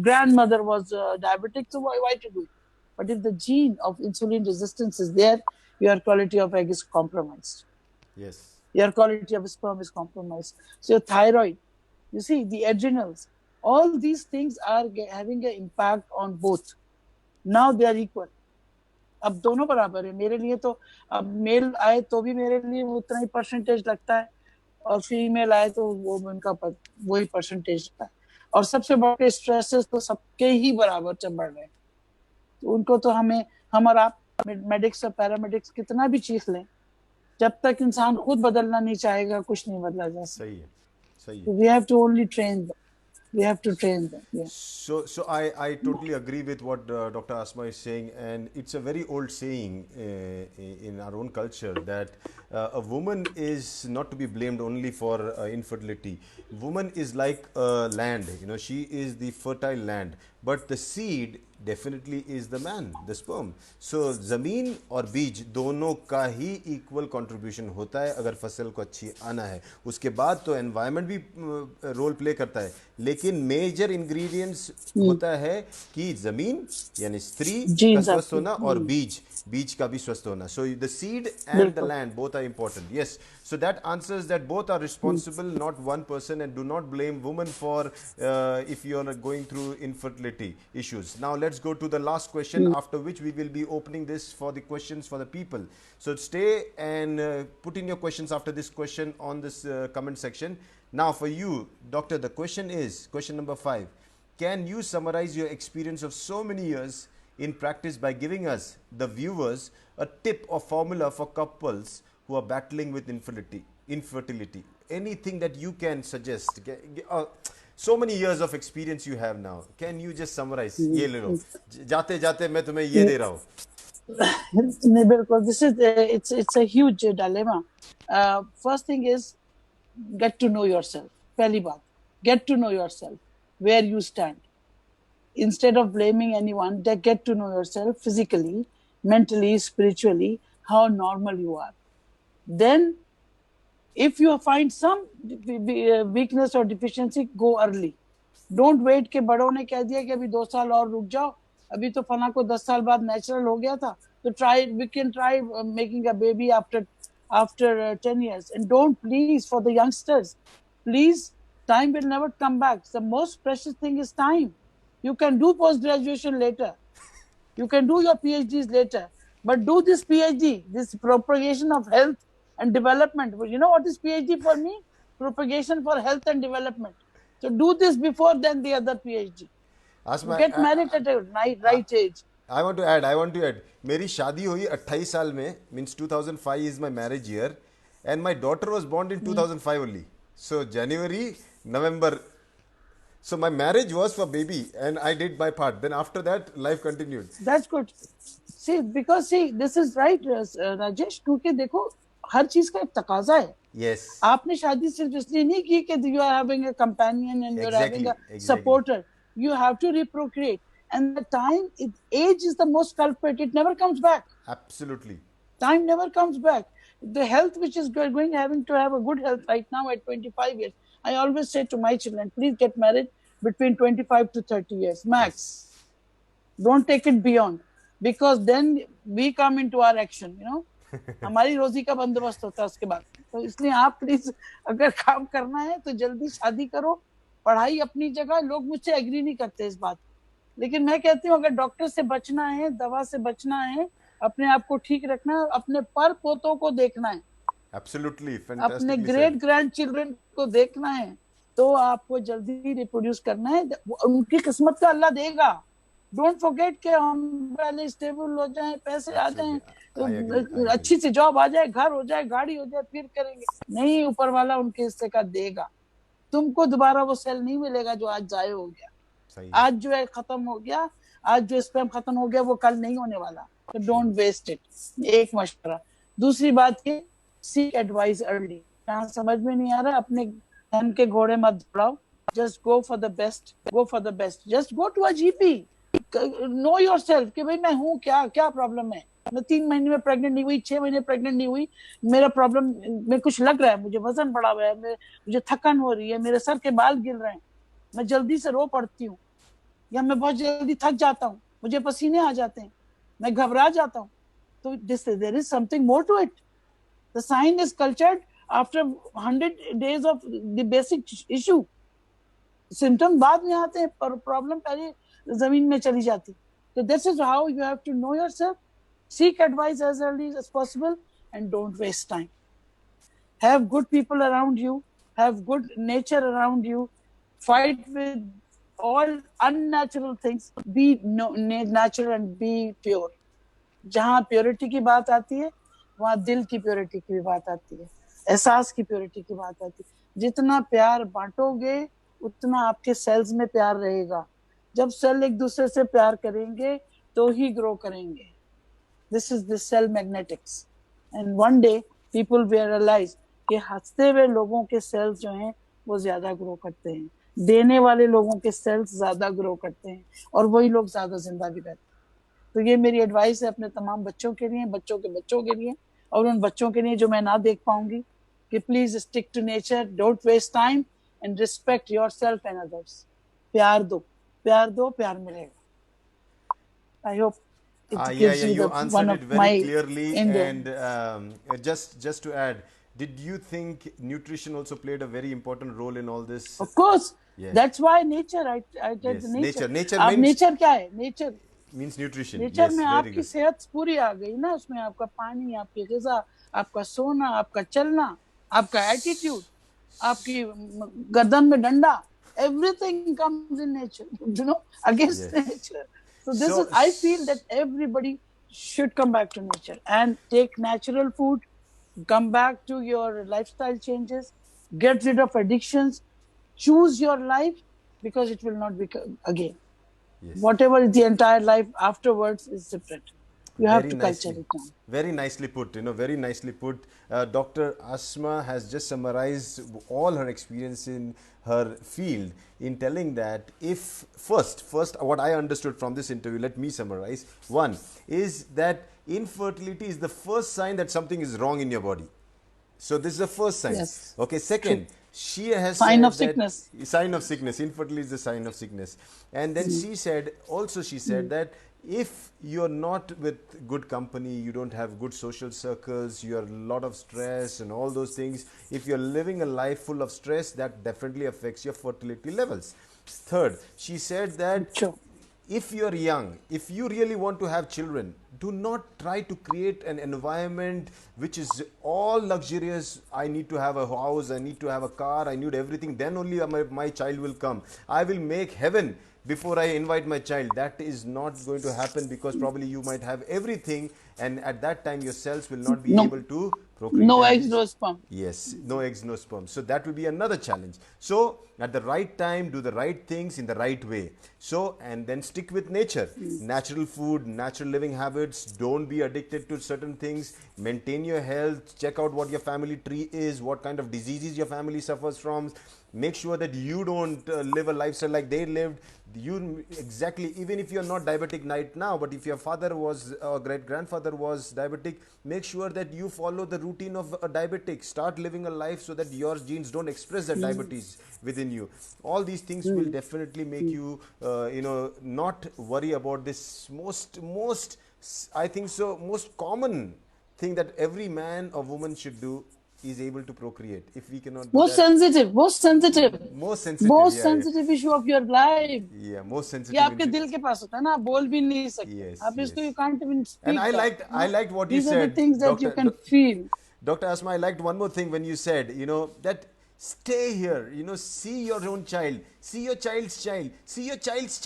S2: grandmother was diabetic, so why to do it? But if the gene of insulin resistance is there, your quality of egg is compromised.
S1: Yes.
S2: Your quality of sperm is compromised. So your thyroid, you see, the adrenals, all these things are having an impact on both. Now they are equal. अब दोनों बराबर है मेरे लिए. तो अब mail आए तो भी मेरे लिए उतना ही परसेंटेज लगता है, और फीमेल आए तो वो उनका वही परसेंटेज लगता है. और सबसे बड़े स्ट्रेसेस तो सबके ही बराबर बढ़ रहे हैं. तो उनको तो हम और आप मेडिक्स और पैरामेडिक्स कितना भी चीख लें, जब तक इंसान खुद बदलना नहीं चाहेगा, कुछ नहीं बदला जा सकता.
S1: सही है.
S2: We have to only train them. We have to train them. Yeah.
S1: So I totally agree with what Dr. Asma is saying, and it's a very old saying in our own culture that a woman is not to be blamed only for infertility. Woman is like a land, she is the fertile land, but the seed definitely is the man, the sperm. So जमीन और बीज दोनों का ही equal contribution होता है अगर फसल को अच्छी आना है. उसके बाद तो एनवायरनमेंट भी रोल प्ले करता है, लेकिन मेजर इंग्रेडिएंट्स होता है कि जमीन यानी स्त्री का स्वस्थ होना और बीज का भी स्वस्थ होना. So the seed and the land both are important. Yes. So that answers that both are responsible, not one person, and do not blame women for if you are going through infertility issues. Now let's go to the last question, after which we will be opening this for the questions for the people. So stay and put in your questions after this question on this comment section. Now for you, doctor, the question is, question number 5. Can you summarize your experience of so many years in practice by giving us, the viewers, a tip or formula for couples who are battling with infertility? Anything that you can suggest? So many years of experience you have now. Can you just summarize? ये ले लो. जाते जाते मैं तुम्हें ये दे रहा हूँ.
S2: नहीं, बिल्कुल. This is it's a huge dilemma. First thing is get to know yourself. पहली बात, get to know yourself, where you stand. Instead of blaming anyone, get to know yourself physically, mentally, spiritually, how normal you are. Then if you find some weakness or deficiency, go early. Don't wait कि बड़ों ने कह दिया कि अभी 2 साल और रुक जाओ, अभी तो फना को 10 साल बाद नेचुरल हो गया था, तो we can try making a baby after 10 years. And don't, please, for the youngsters, please, time will never come back. The most precious thing is time. You can do post-graduation later. You can do your PhDs later. But do this PhD, this propagation of health and development. You know what is PhD for me? Propagation for health and development. So do this before then the other PhD.
S1: Asma,
S2: get married at a right age.
S1: I want to add. मेरी शादी हुई 28 साल में, means 2005 is my marriage year, and my daughter was born in 2005 only. So January, November. So my marriage was for baby, and I did my part. Then after that, life continued.
S2: That's good. See, because see, this is right, Rajesh, क्योंकि देखो हर चीज का एक तकाजा है.
S1: Yes.
S2: आपने शादी सिर्फ इसलिए नहीं की कि you are having a companion and you are having a
S1: Exactly.
S2: supporter. You have to reprocreate, and the age is the most culprit. It never comes back.
S1: Absolutely.
S2: Time never comes back. The health which is having to have a good health right now at 25 years. I always say to my children, please get married between 25 to 30 years max.
S1: Yes.
S2: Don't take it beyond, because then we come into our action, हमारी रोजी का बंदोबस्त होता है उसके बाद. तो इसलिए आप प्लीज अगर काम करना है तो जल्दी शादी करो. पढ़ाई अपनी जगह, लोग मुझसे एग्री नहीं करते इस बात, लेकिन मैं कहती हूँ अगर डॉक्टर से बचना है, दवा से बचना है, अपने आप को ठीक रखना है, अपने पर पोतों को देखना है,
S1: Absolutely.
S2: अपने
S1: Fantastically
S2: great
S1: said.
S2: Grand children को देखना है, तो आपको जल्दी रिप्रोड्यूस करना है. उनकी किस्मत का अल्लाह देगा. डोंट फॉरगेट कि हम पहले स्टेबल हो जाएं, पैसे आ जाएं,
S1: I
S2: अच्छी सी जॉब आ जाए, घर हो जाए, गाड़ी हो जाए, फिर करेंगे. नहीं, ऊपर वाला उनके हिस्से का देगा. तुमको दोबारा वो सेल नहीं मिलेगा जो आज जाए हो गया.
S1: सही.
S2: आज जो है खत्म हो गया, आज जो स्पर्म खत्म हो गया वो कल नहीं होने वाला. तो डोंट वेस्ट इट. एक मशवरा. दूसरी बात ये, सीक एडवाइस अर्ली. यहाँ समझ में नहीं आ रहा, अपने धन के घोड़े मत दौड़ाओ. Just go for the best. Go for the best. Just go to a GP. Know yourself कि भाई मैं हूँ क्या, क्या प्रॉब्लम है. मैं 3 महीने में प्रेग्नेंट नहीं हुई, 6 महीने प्रेग्नेंट नहीं हुई, मेरा प्रॉब्लम में कुछ लग रहा है, मुझे वजन बढ़ा हुआ है, मुझे थकन हो रही है, मेरे सर के बाल गिर रहे हैं, मैं जल्दी से रो पड़ती हूँ, या मैं बहुत जल्दी थक जाता हूँ, मुझे पसीने आ जाते हैं, मैं घबरा जाता हूँ. तो there is something more to it. The sign is cultured after 100 days of the basic issue. Symptom बाद में आते हैं, पर प्रॉब्लम पहले जमीन में चली जाती. तो this is how you have to know yourself. Seek advice as early as possible and don't waste time. Have good people around you. Have good nature around you. Fight with all unnatural things. Be natural and be pure. जहाँ purity की बात आती है, वहाँ दिल की purity की भी बात आती है, एहसास की प्योरिटी की बात आती है. जितना प्यार बांटोगे उतना आपके सेल्स में प्यार रहेगा. जब सेल एक दूसरे से प्यार करेंगे तो ही ग्रो करेंगे. This is the cell magnetics, and one day people will realize कि हंसते हुए लोगों के सेल्स जो हैं वो ज्यादा ग्रो करते हैं, देने वाले लोगों के सेल्स ज्यादा ग्रो करते हैं, और वही लोग ज्यादा जिंदा भी रहते हैं. तो ये मेरी एडवाइस है अपने तमाम बच्चों के लिए, बच्चों के बच्चों के लिए, और उन बच्चों के लिए जो मैं ना देख पाऊंगी, कि please stick to nature, don't waste time, and respect yourself and others. प्यार दो, प्यार दो, प्यार मिलेगा. I hope
S1: you answered it very clearly. And just to add, did you think nutrition also played a very important role in all this?
S2: Of course.
S1: Yes.
S2: That's why nature. I did
S1: Yes.
S2: the nature.
S1: Nature
S2: अब
S1: means,
S2: nature क्या है? Nature
S1: means nutrition.
S2: Nature
S1: Yes,
S2: में
S1: very
S2: आपकी
S1: good.
S2: सेहत पूरी आ गई ना. उसमें आपका पानी, आपकी ग़िज़ा, आपका सोना, आपका चलना, आपका एटीट्यूड, आपकी गर्दन में डंडा, everything comes in nature, against
S1: Yes.
S2: nature. So this is, I feel that everybody should come back to nature and take natural food, come back to your lifestyle changes, get rid of addictions, choose your life, because it will not be again.
S1: Yes.
S2: Whatever is the entire life afterwards is different. You have
S1: Very
S2: to culture
S1: nicely,
S2: it now.
S1: very nicely put. Very nicely put. Dr. Asma has just summarized all her experience in her field in telling that if first, what I understood from this interview, let me summarize. One is that infertility is the first sign that something is wrong in your body. So this is the first sign.
S2: Yes.
S1: Okay. Second, she has
S2: sign
S1: said
S2: of sickness.
S1: Sign of sickness. Infertility is the sign of sickness. And then she said that if you're not with good company, you don't have good social circles, you are a lot of stress and all those things, if you're living a life full of stress, that definitely affects your fertility levels. Third, she said that
S2: Sure.
S1: if you're young, if you really want to have children, do not try to create an environment which is all luxurious. I need to have a house, I need to have a car, I need everything, then only my child will come. I will make heaven before I invite my child. That is not going to happen, because probably you might have everything, and at that time your cells will not be
S2: No,
S1: able to procreate.
S2: no
S1: And
S2: eggs,
S1: this,
S2: no sperm.
S1: yes, no eggs, no sperm. So that will be another challenge. So at the right time, do the right things in the right way. So, and then stick with nature, natural food, natural living habits. Don't be addicted to certain things. Maintain your health. Check out what your family tree is, what kind of diseases your family suffers from. Make sure that you don't live a lifestyle like they lived. You exactly, even if you're not diabetic right now, but if your father was or great grandfather was diabetic, make sure that you follow the routine of a diabetic. Start living a life so that your genes don't express that diabetes within you. All these things will definitely make you not worry about this most I think so most common thing that every man or woman should do, is able to procreate. If we cannot do
S2: Most
S1: that,
S2: sensitive, most sensitive,
S1: most sensitive,
S2: most
S1: yeah, yeah,
S2: sensitive issue of your life.
S1: yeah, most
S2: ये
S1: sensitive
S2: आपके
S1: issue.
S2: दिल के पास होता है ना, आप बोल भी नहीं सकते,
S1: Yes,
S2: आप इसको, you
S1: yes.
S2: can't even
S1: And
S2: speak that,
S1: I liked what you
S2: these are the
S1: said,
S2: things that you can feel.
S1: Dr. Asma. I liked one more thing when you said, that stay here, see your own child, see your child's child, see your child's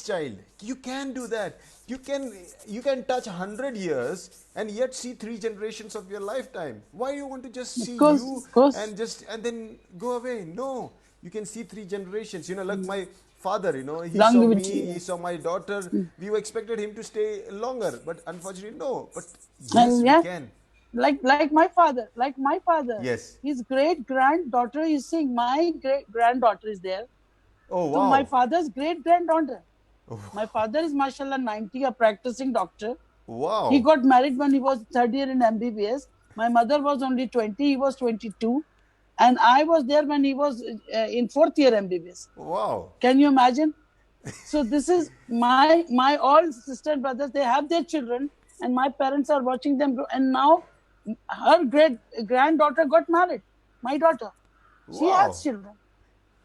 S1: child. You can do that. You can touch 100 years and yet see 3 generations of your lifetime. Why you want to just see you
S2: Of course,
S1: and then go away? No, you can see 3 generations. Like my father, he saw
S2: longevity.
S1: me, he saw my daughter. We expected him to stay longer, but unfortunately, no. But yes,
S2: And
S1: we
S2: yeah,
S1: can.
S2: like my father,
S1: Yes.
S2: his great granddaughter is seeing, my great granddaughter is there.
S1: Oh,
S2: So my
S1: wow.
S2: father's great granddaughter. My father is mashallah 90, a practicing doctor. He
S1: Wow.
S2: got married when he was third year in MBBS. My mother was only 20, he was 22. And I was there when he was in fourth year MBBS.
S1: Wow.
S2: Can you imagine? So this is my all sister and brothers, they have their children, and my parents are watching them grow. And now her great granddaughter got married. My daughter, she has
S1: Wow.
S2: children.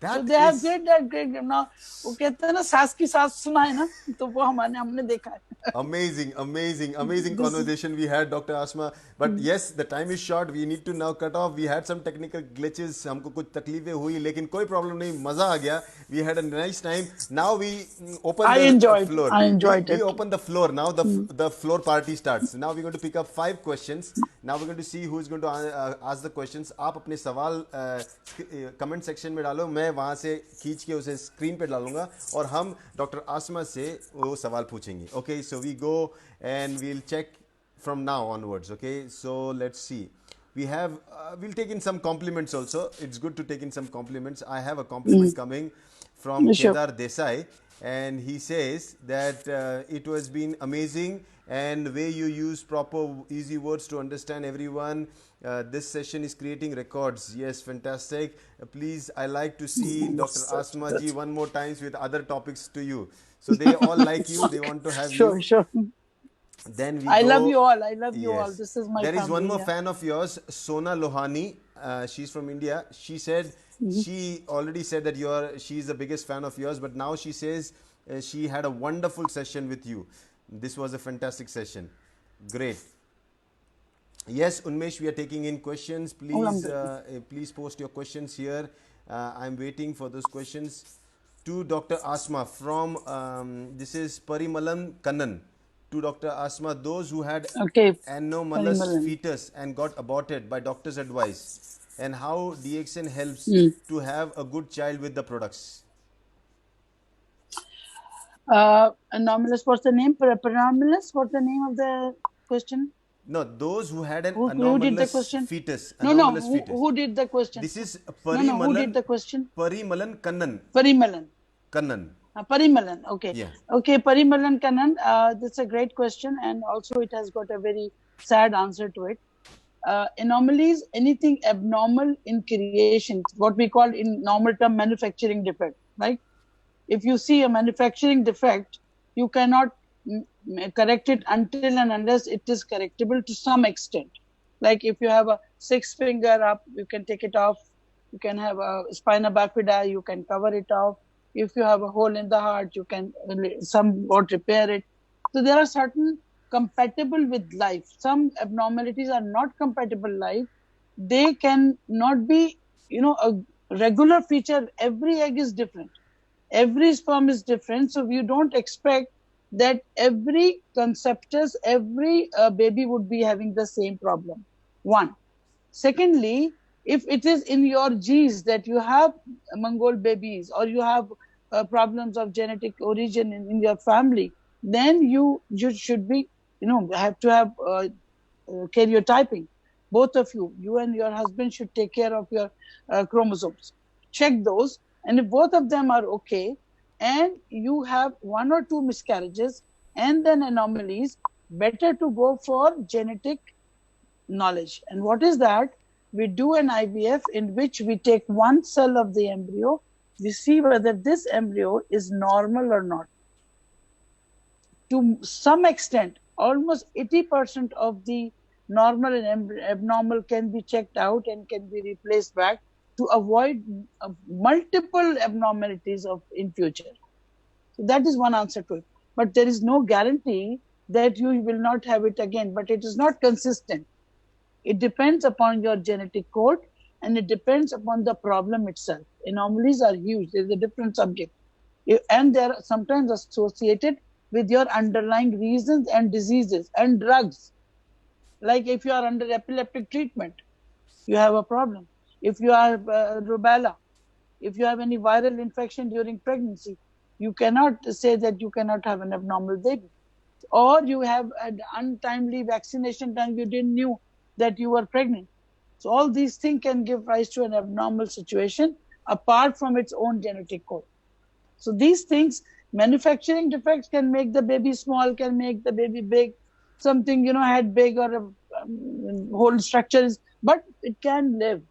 S2: So
S1: That
S2: they have
S1: is
S2: great now. वो कहते हैं ना, सास की सास सुना है ना, तो वो हमने देखा है.
S1: amazing, amazing, amazing
S2: This is
S1: conversation we had, Dr. Asma. But yes, the time is short. We need to now cut off. We had some technical glitches. हमको कुछ तकलीफें हुई, लेकिन कोई problem नहीं. मजा आ गया. We had a nice time. Now we open the floor.
S2: I
S1: We
S2: enjoyed
S1: we
S2: it.
S1: open the floor. Now the floor party starts. Now we're going to pick up 5 questions. Now we're going to see who is going to ask the questions. आप अपने सवाल comment section में डालो. मैं वहाँ से खींच के उसे स्क्रीन पे डालूंगा और हम डॉक्टर आसमा से वो सवाल पूछेंगे. Okay, so we go and we'll check from now onwards. Okay, so let's see. We'll take in some compliments also. It's good to take in some compliments. I have a compliment coming from
S2: Sure.
S1: Kedar Desai, and he says that it was been amazing, and the way you use proper easy words to understand everyone. This session is creating records. Yes, fantastic. Please, I like to see Dr. Asma ji one more times with other topics to you. So they all like you, they want to have you.
S2: Sure.
S1: Then we
S2: I
S1: go.
S2: love you all. I love you all.
S1: Yes.
S2: This is my
S1: There is one
S2: family.
S1: more
S2: Yeah.
S1: fan of yours, Sona Lohani. She's from India. She said she already said that she's the biggest fan of yours, but now she says she had a wonderful session with you. This was a fantastic session. Great. Yes, Unmesh, we are taking in questions. Please, please post your questions here. I'm waiting for those questions. To Dr. Asma from this is Parimalan Kannan. To Dr. Asma, those who had
S2: Okay.
S1: anomalous
S2: Parimalan.
S1: fetus and got aborted by doctor's advice, and how DXN helps to have a good child with the products.
S2: Anomalous. What's the name? Anomalous. What's the name of the question?
S1: No, those who had an
S2: Who did the
S1: anomalous
S2: question?
S1: fetus.
S2: No.
S1: Anomalous fetus.
S2: Who did the question?
S1: This is
S2: No. Who did the question?
S1: Parimalan Kannan.
S2: Parimalan.
S1: Kannan.
S2: Parimalan. Okay.
S1: Yeah.
S2: Okay. Parimalan Kannan. That's a great question, and also it has got a very sad answer to it. Anomalies, anything abnormal in creation, what we call in normal term manufacturing defect. Right? If you see a manufacturing defect, you cannot correct it until and unless it is correctable to some extent. Like if you have a 6 finger up, you can take it off. You can have a spina bifida, you can cover it off. If you have a hole in the heart, you can somewhat repair it. So there are certain compatible with life. Some abnormalities are not compatible life. They can not be, a regular feature. Every egg is different. Every sperm is different, so you don't expect that every conceptus, every baby would be having the same problem. One. Secondly, if it is in your genes that you have Mongol babies or you have problems of genetic origin in your family, then you should be, have to have karyotyping. Both of you and your husband should take care of your chromosomes. Check those, and if both of them are okay, and you have one or two miscarriages and then anomalies, better to go for genetic knowledge. And what is that? We do an IVF in which we take one cell of the embryo, we see whether this embryo is normal or not. To some extent, almost 80% of the normal and abnormal can be checked out and can be replaced back to avoid multiple abnormalities in future. So that is one answer to it. But there is no guarantee that you will not have it again, but it is not consistent. It depends upon your genetic code and it depends upon the problem itself. Anomalies are huge. It's a different subject. And they are sometimes associated with your underlying reasons and diseases and drugs. Like if you are under epileptic treatment, you have a problem. If you are rubella, if you have any viral infection during pregnancy, you cannot say that you cannot have an abnormal baby. Or you have an untimely vaccination done, you didn't knew that you were pregnant. So all these things can give rise to an abnormal situation apart from its own genetic code. So these things, manufacturing defects can make the baby small, can make the baby big, something, head big or whole structure is, but it can live.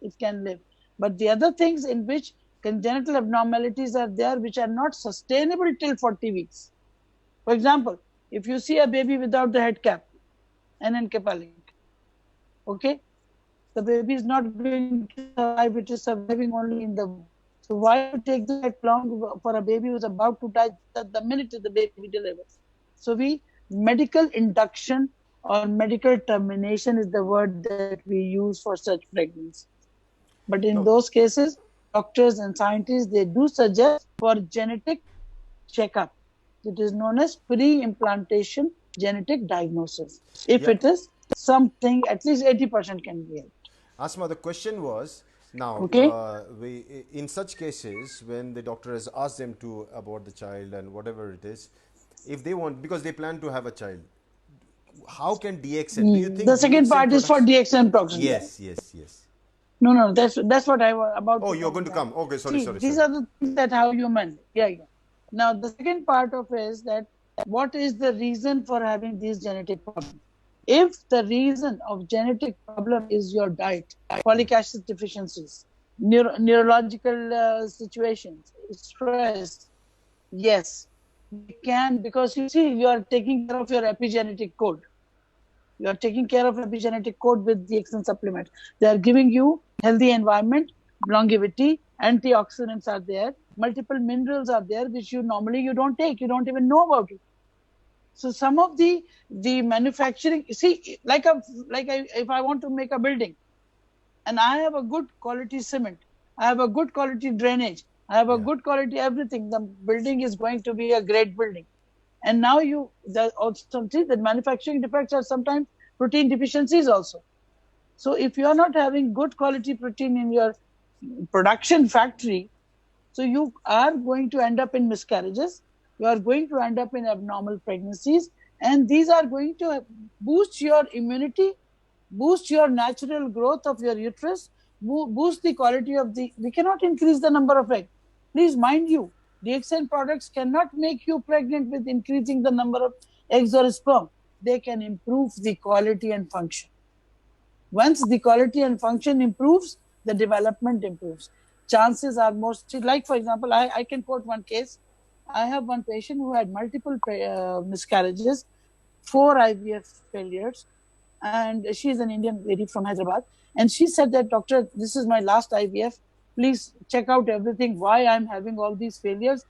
S2: It can live. But the other things in which congenital abnormalities are there, which are not sustainable till 40 weeks. For example, if you see a baby without the head cap, anencephalic, okay, the baby is not going to survive, it is surviving only in the womb. So why take that long for a baby who is about to die the minute the baby delivers? So medical induction or medical termination is the word that we use for such pregnancy. But in those cases, doctors and scientists, they do suggest for genetic checkup. It is known as pre-implantation genetic diagnosis. If it is something, at least 80% can be helped.
S1: Asma, the question was, now, in such cases, when the doctor has asked them to abort the child and whatever it is, if they want, because they plan to have a child, how can DXN, do you think
S2: the second
S1: DXN
S2: part is for DXN proxy?
S1: Yes.
S2: No, that's what I was about.
S1: Oh, you're going to come. Okay, sorry.
S2: These are the things that how you meant. Yeah. Now, the second part of it is that what is the reason for having these genetic problems? If the reason of genetic problem is your diet, folic acid deficiencies, neurological situations, stress, yes, we can, because you see, you are taking care of your epigenetic code. You are taking care of epigenetic code with the DXN supplement. They are giving you healthy environment, longevity, antioxidants are there, multiple minerals are there, which you don't take. You don't even know about it. So some of the manufacturing, see, if I want to make a building, and I have a good quality cement, I have a good quality drainage, I have a good quality everything, the building is going to be a great building. And now the manufacturing defects are sometimes protein deficiencies also. So if you are not having good quality protein in your production factory, so you are going to end up in miscarriages, you are going to end up in abnormal pregnancies, and these are going to boost your immunity, boost your natural growth of your uterus, boost the quality of we cannot increase the number of eggs. Please mind you, DXN products cannot make you pregnant with increasing the number of eggs or sperm. They can improve the quality and function. Once the quality and function improves, the development improves. Chances are like for example, I can quote one case. I have one patient who had multiple miscarriages, 4 IVF failures, and she is an Indian lady from Hyderabad. And she said that, doctor, this is my last IVF. Please check out everything, why I'm having all these failures.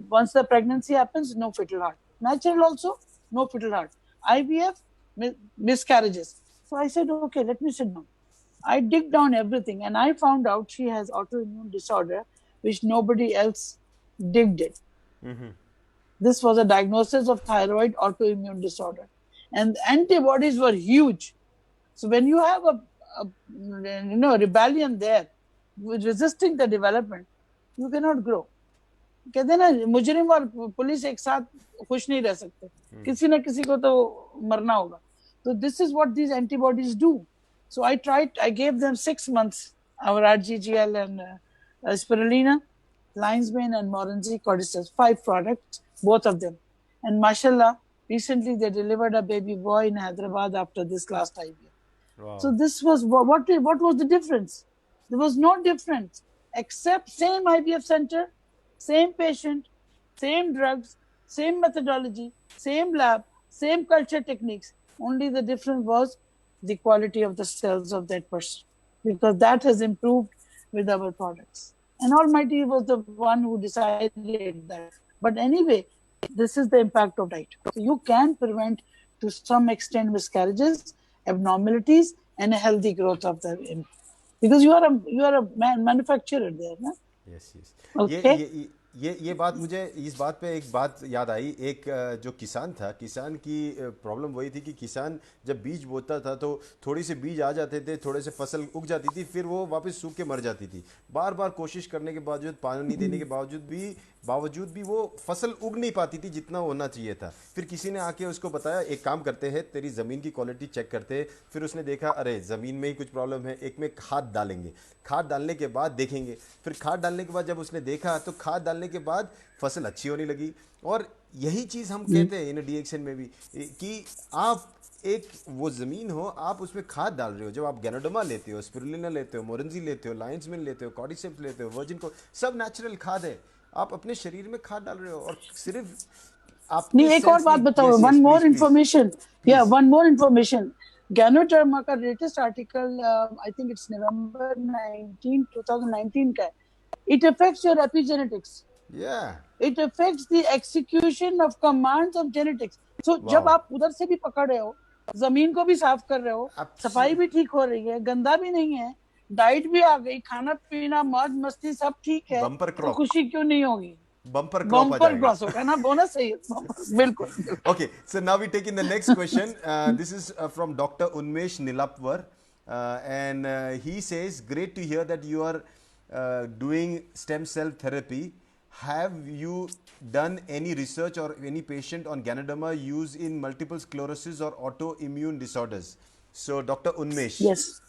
S2: Once the pregnancy happens, no fetal heart. Natural also, no fetal heart. IVF, miscarriages. So I said, okay, let me sit down. I dig down everything and I found out she has autoimmune disorder, which nobody else digged it. This was a diagnosis of thyroid autoimmune disorder. And the antibodies were huge. So when you have a rebellion there, resisting the development, you cannot grow. कहते ना मुजरिम और police एक साथ खुश नहीं रह सकते, किसी ना किसी को तो मरना होगा. So this is what these antibodies do. So I gave them 6 months, our RGGL and spirulina, lion's mane and Morency cordyceps, 5 products, both of them. And mashallah, recently they delivered a baby boy in Hyderabad after this last IVF.
S1: Wow.
S2: So this was what was the difference? There was no difference except same IVF center, same patient, same drugs, same methodology, same lab, same culture techniques. Only the difference was the quality of the cells of that person, because that has improved with our products. And Almighty was the one who decided that. But anyway, this is the impact of diet. So you can prevent to some extent miscarriages, abnormalities, and a healthy growth of the, because you are a manufacturer there, na?
S1: Yes yes.
S2: Okay.
S1: ये बात मुझे इस बात पे एक बात याद आई. एक जो किसान था, किसान की प्रॉब्लम वही थी कि किसान जब बीज बोता था तो थोड़ी से बीज आ जाते थे, थोड़े से फसल उग जाती थी, फिर वो वापस सूख के मर जाती थी. बार बार कोशिश करने के बावजूद, पानी देने के बावजूद भी वो फसल उग नहीं पाती थी जितना होना चाहिए था. फिर किसी ने आके उसको बताया, एक काम करते हैं, तेरी ज़मीन की क्वालिटी चेक करते हैं. फिर उसने देखा, अरे ज़मीन में ही कुछ प्रॉब्लम है, एक में खाद डालेंगे, खाद डालने के बाद देखेंगे. फिर खाद डालने के बाद जब उसने देखा तो खाद डालने के बाद फसल अच्छी होने लगी. और यही चीज़ हम कहते हैं इन डीएक्सन में भी कि आप एक वो ज़मीन हो, आप उसमें खाद डाल रहे हो. जब आप गैनोडर्मा लेते हो, स्पिरुलिना लेते हो, मोरेंजी लेते हो, लायंस मेन लेते हो, कॉर्डिसेप्स लेते हो, वर्जिन को, सब नेचुरल खाद है. आप अपने शरीर में खाद डाल रहे हो और सिर्फ आप
S2: नहीं, एक और बात बताओ, वन मोर इन्फॉर्मेशन. या वन मोर इन्फॉर्मेशन. गैनोडर्मा का latest article, I think it's November 19 2019 का है. It affects your epigenetics. It affects the execution of commands of genetics. So जब आप उधर से भी पकड़ रहे हो, जमीन को भी साफ कर रहे हो, सफाई भी ठीक हो रही है, गंदा भी नहीं है, डाइट भी आ गई, खाना पीना मौज मस्ती सब ठीक है, तो खुशी क्यों नहीं होगी?
S1: बम्पर
S2: क्रॉस होगा ना, बोनस है. बिल्कुल.
S1: Okay, so now we take in the next question. This is from Dr. Unmesh Nilapwar, and he says, great to hear that you are doing stem cell therapy. Have you done any research or any patient on Gynoderma used in multiple sclerosis or autoimmune disorders? So Dr. Unmesh.
S2: Yes.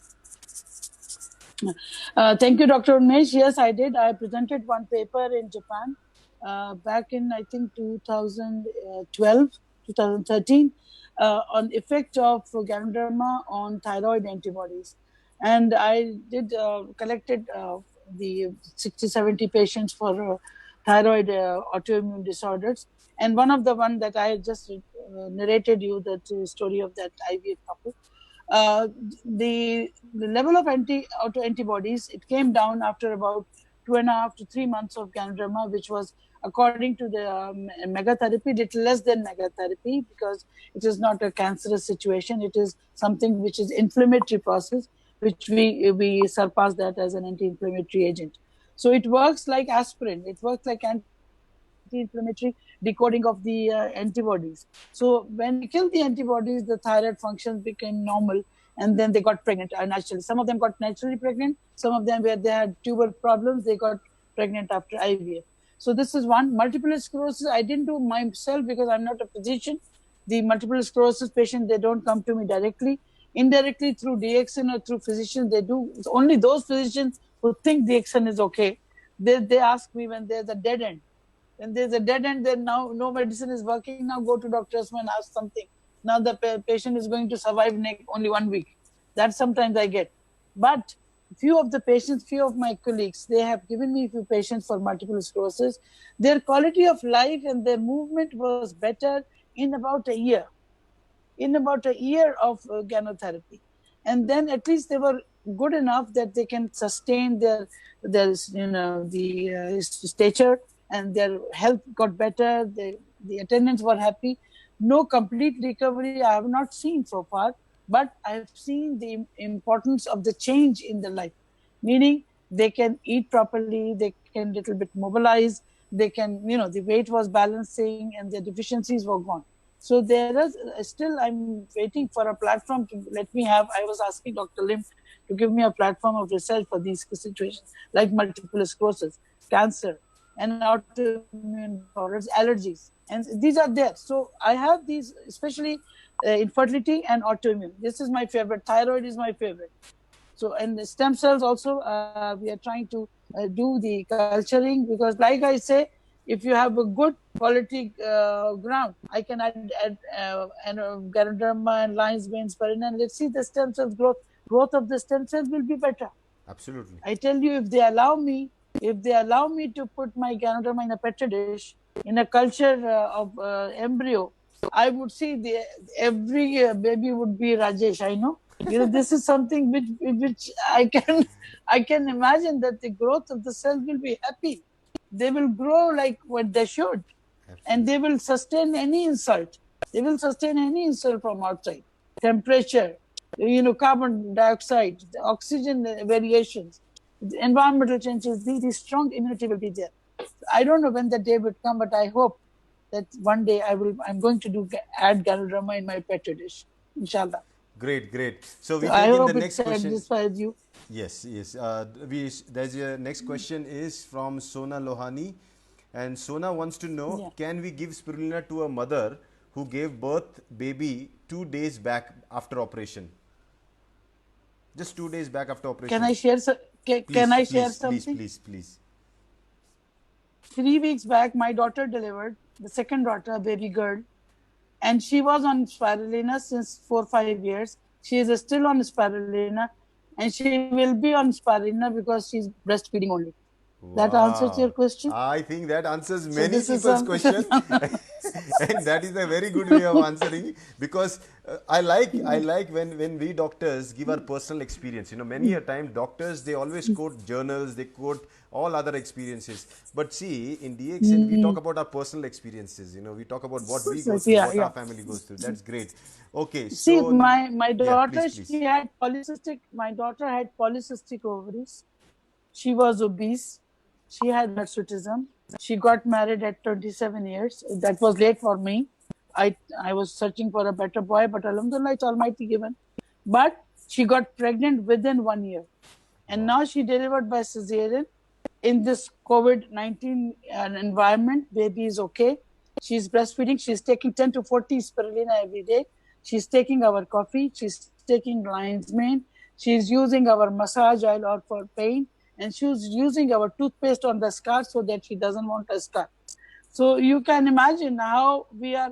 S2: Thank you, Dr. Unmesh. Yes, I did. I presented one paper in Japan back in, I think, 2012, 2013 on effect of Gynoderma on thyroid antibodies. And I did collected the 60-70 patients for thyroid autoimmune disorders. And one of the one that I just narrated you, that story of that IVF couple, the level of autoantibodies, it came down after about 2.5 to 3 months of Gynoderma, which was according to the megatherapy, little less than megatherapy, because it is not a cancerous situation. It is something which is inflammatory process, which we surpass that as an anti-inflammatory agent. So it works like aspirin. It works like anti-inflammatory decoding of the antibodies. So when we kill the antibodies, the thyroid functions became normal, and then they got pregnant naturally. Some of them got naturally pregnant. Some of them, where they had tubal problems, they got pregnant after IVF. So this is one. Multiple sclerosis, I didn't do myself because I'm not a physician. The multiple sclerosis patient, they don't come to me directly. Indirectly through DXN or through physicians, they do. It's only those physicians who think DXN is okay, they ask me when there's a dead end. When there's a dead end, then now no medicine is working. Now go to Dr. Asma and ask something. Now the patient is going to survive only 1 week. That sometimes I get. But few of the patients, few of my colleagues, they have given me few patients for multiple sclerosis. Their quality of life and their movement was better in about a year. In about a year of gynotherapy. And then at least they were good enough that they can sustain their stature, and their health got better. The attendants were happy. No complete recovery I have not seen so far, but I have seen the importance of the change in their life. Meaning they can eat properly, they can little bit mobilize, they can, the weight was balancing and the deficiencies were gone. So there is still, I'm waiting for a platform to let me have. I was asking Dr. Lim to give me a platform of research for these situations like multiple sclerosis, cancer, and autoimmune disorders, allergies. And these are there. So I have these, especially infertility and autoimmune. This is my favorite. Thyroid is my favorite. So, and the stem cells also, we are trying to do the culturing, because like I say, if you have a good quality ground, I can add Ganoderma and lion's mane, spirulina, and let's see the stem cells growth of the stem cells will be better.
S1: Absolutely.
S2: I tell you, if they allow me to put my Ganoderma in a petri dish, in a culture of embryo, I would see every baby would be Rajesh. I know. This is something which I can imagine that the growth of the cells will be happy. They will grow like what they should, and they will sustain any insult. They will sustain any insult from outside. Temperature, carbon dioxide, the oxygen variations, the environmental changes. The strong immunity will be there. I don't know when the day will come, but I hope that one day I'm going to add Ganoderma in my petri dish, inshallah.
S1: Great, great. So we
S2: So I
S1: take in the
S2: hope it
S1: next question.
S2: satisfies you.
S1: Yes, yes. There's a next question is from Sona Lohani, and Sona wants to know:
S2: Yeah.
S1: can we give spirulina to a mother who gave birth baby 2 days back after operation? Just 2 days back after
S2: Can
S1: operation.
S2: I share? Can
S1: Please,
S2: I share
S1: please, please,
S2: something?
S1: please, please.
S2: 3 weeks back, my daughter delivered, the second daughter, a baby girl, and she was on spirulina since 4 5 years. She is still on spirulina, and she will be on spirulina because she's breastfeeding only. That answers your
S1: Wow.
S2: question.
S1: I think that answers
S2: So
S1: many
S2: this is
S1: people's
S2: some.
S1: question. And that is a very good way of answering, because I like when we doctors give our personal experience. Many a time doctors, they always quote journals, they quote all other experiences. But see, in DXN we talk about our personal experiences. We talk about what we go through,
S2: Yeah,
S1: what our
S2: yeah.
S1: family goes through. That's great. Okay,
S2: See,
S1: so
S2: my
S1: yeah,
S2: daughter,
S1: please,
S2: she
S1: please.
S2: had polycystic. My daughter had polycystic ovaries. She was obese. She had hirsutism. She got married at 27 years. That was late for me. I was searching for a better boy, but Alhamdulillah, it's Almighty given. But she got pregnant within 1 year. And
S1: Wow.
S2: now she delivered by cesarean in this COVID-19 environment. Baby is okay. She's breastfeeding. She's taking 10 to 40 spirulina every day. She's taking our coffee. She's taking lion's mane. She's using our massage oil or for pain. And she's using our toothpaste on the scar so that she doesn't want a scar. So you can imagine how we are.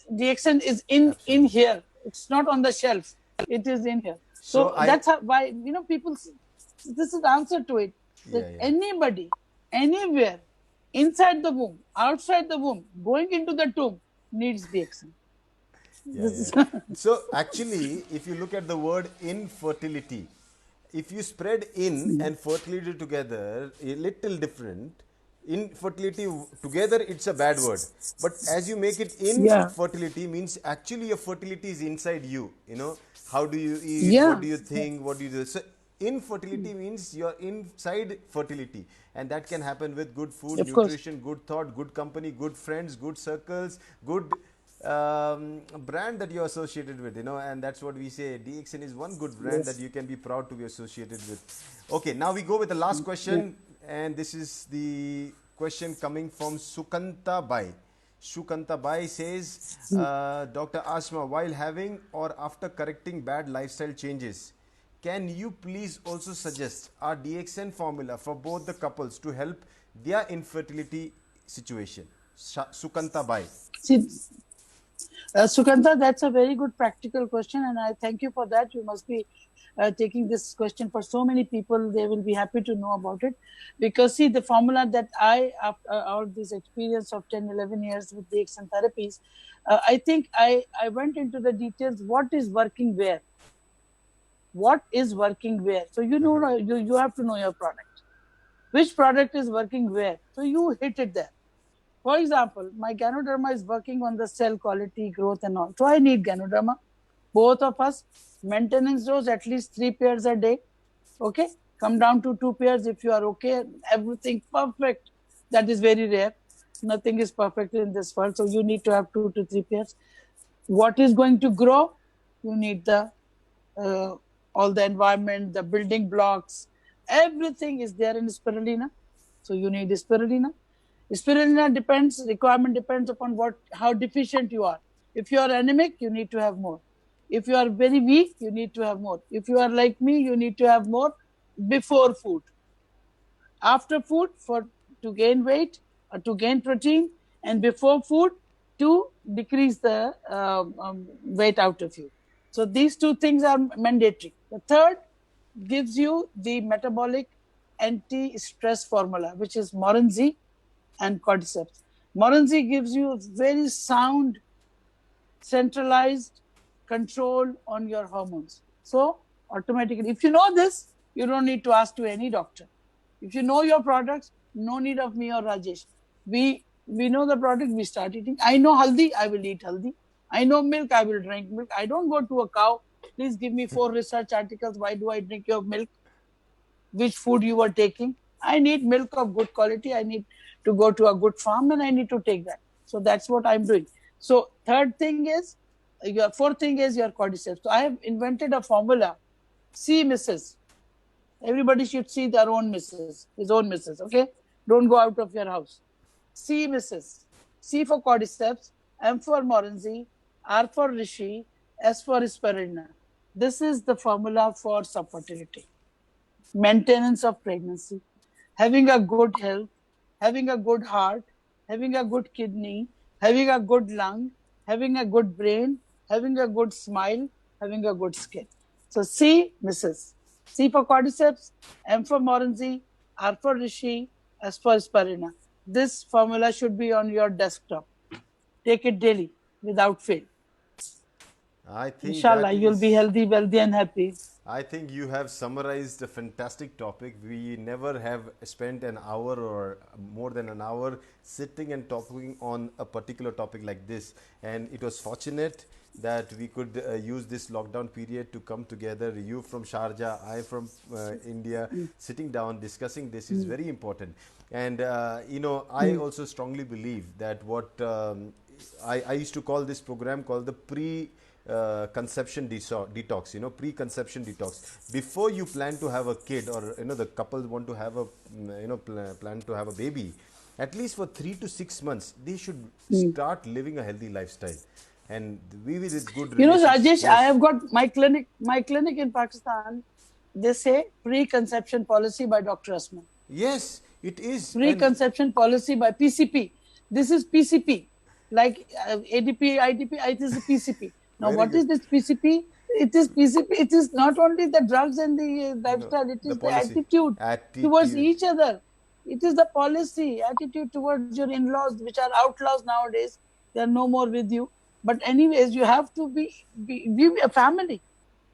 S2: The accent is in
S1: Absolutely.
S2: here. It's not on the shelf. It is in here.
S1: So
S2: So
S1: I
S2: that's why people. This is the answer to it. That
S1: Yeah, yeah.
S2: anybody, anywhere, inside the womb, outside the womb, going into the tomb, needs the accent.
S1: Yeah,
S2: This
S1: yeah.
S2: is
S1: So actually, if you look at the word infertility, if you spread in and fertility together, a little different. Infertility together, it's a bad word. But as you make it
S2: yeah,
S1: infertility, means actually your fertility is inside you. How do you eat? What
S2: yeah,
S1: do you think? What do you do? So infertility means you're inside fertility, and that can happen with good food,
S2: of course.
S1: nutrition, good thought, good company, good friends, good circles, good brand that you're associated with, and that's what we say. DXN is one good brand that
S2: Yes.
S1: you can be proud to be associated with. Okay, now we go with the last
S2: Yeah.
S1: question, and this is the question coming from Sukanta Bai. Shukanta Bai says, Dr. Asma, while having or after correcting bad lifestyle changes, can you please also suggest our DXN formula for both the couples to help their infertility situation? Sukanta Bai.
S2: See, Sukanta, that's a very good practical question, and I thank you for that. You must be taking this question for so many people. They will be happy to know about it, because see, the formula that after all this experience of 10, 11 years with the Exxon therapies, I think I went into the details. What is working where? What is working where? So you have to know your product. Which product is working where? So you hit it there. For example, my Ganoderma is working on the cell quality, growth, and all. So I need Ganoderma. Both of us, maintenance dose at least 3 pairs a day. Okay, come down to 2 pairs if you are okay. Everything perfect. That is very rare. Nothing is perfect in this world. So you need to have 2 to 3 pairs. What is going to grow? You need the all the environment, the building blocks, everything is there in spirulina. So you need spirulina. Spirulina requirement depends upon how deficient you are. If you are anemic, you need to have more. If you are very weak, you need to have more. If you are like me, you need to have more before food. After food to gain weight or to gain protein, and before food to decrease the weight out of you. So these 2 things are mandatory. The third gives you the metabolic anti-stress formula, which is Morenzi and cordyceps. Morenzi gives you a very sound, centralized control on your hormones. So automatically, if you know this, you don't need to ask to any doctor. If you know your products, no need of me or Rajesh. We know the product, we start eating. I know haldi, I will eat haldi. I know milk, I will drink milk. I don't go to a cow. Please give me 4 research articles. Why do I drink your milk? Which food you are taking? I need milk of good quality. I need to go to a good farm and I need to take that. So that's what I'm doing. So fourth thing is your cordyceps. So I have invented a formula. See, Mrs. Everybody should see their own missus, his own missus, okay? Don't go out of your house. C, Mrs. C for cordyceps, M for Morenzi, R for Rishi, S for Spirulina. This is the formula for subfertility. Maintenance of pregnancy, having a good health, having a good heart, having a good kidney, having a good lung, having a good brain, having a good smile, having a good skin. So C, Mrs. C for cordyceps, M for Morenzi, R for Rishi, S for Spirulina. This formula should be on your desktop. Take it daily without fail.
S1: I think
S2: Inshallah, you'll be healthy, wealthy, and happy.
S1: I think you have summarized a fantastic topic. We never have spent an hour or more than an hour sitting and talking on a particular topic like this. And it was fortunate that we could use this lockdown period to come together. You from Sharjah, I from India, sitting down, discussing this is very important. And, I also strongly believe that what I used to call this program called the conception detox, preconception detox. Before you plan to have a kid, or the couple want to have a plan to have a baby, at least for 3 to 6 months they should start living a healthy lifestyle, and we with good
S2: Rajesh, yes. I have got my clinic in Pakistan. They say preconception policy by Dr. Asma.
S1: Yes, it is
S2: preconception policy by PCP. This is PCP, like ADP, IDP. It is PCP. Now, what is this PCP? It is PCP. It is not only the drugs and the lifestyle. It is the attitude towards each other. It is the policy, attitude towards your in-laws, which are outlaws nowadays. They are no more with you. But anyways, you have to be a family.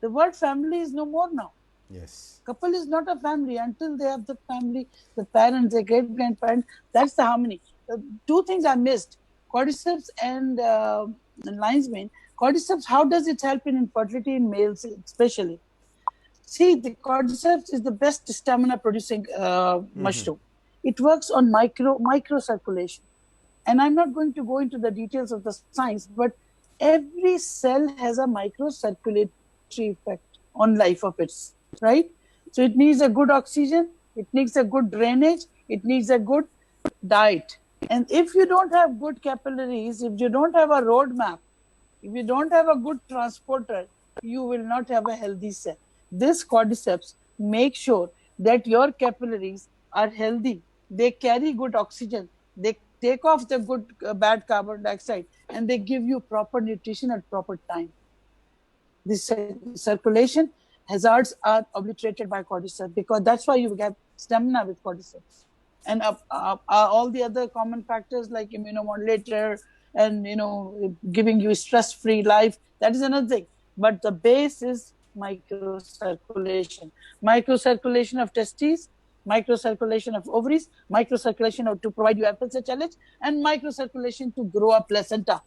S2: The word family is no more now.
S1: Yes.
S2: Couple is not a family until they have the family, the parents, the great-grandparents. That's the harmony. 2 things I missed: cordyceps and lion's mane. Cordyceps, how does it help in infertility in males especially? See, the cordyceps is the best stamina-producing mushroom. It works on micro circulation. And I'm not going to go into the details of the science, but every cell has a microcirculatory effect on life of its, right? So it needs a good oxygen, it needs a good drainage, it needs a good diet. And if you don't have good capillaries, if you don't have a roadmap, if you don't have a good transporter, you will not have a healthy cell. This cordyceps makes sure that your capillaries are healthy. They carry good oxygen. They take off the bad carbon dioxide, and they give you proper nutrition at proper time. This circulation hazards are obliterated by cordyceps, because that's why you get stamina with cordyceps. And all the other common factors like immunomodulator and giving you stress-free life, that is another thing. But the base is microcirculation of testes, microcirculation of ovaries, microcirculation to provide you FSH, and microcirculation to grow a placenta.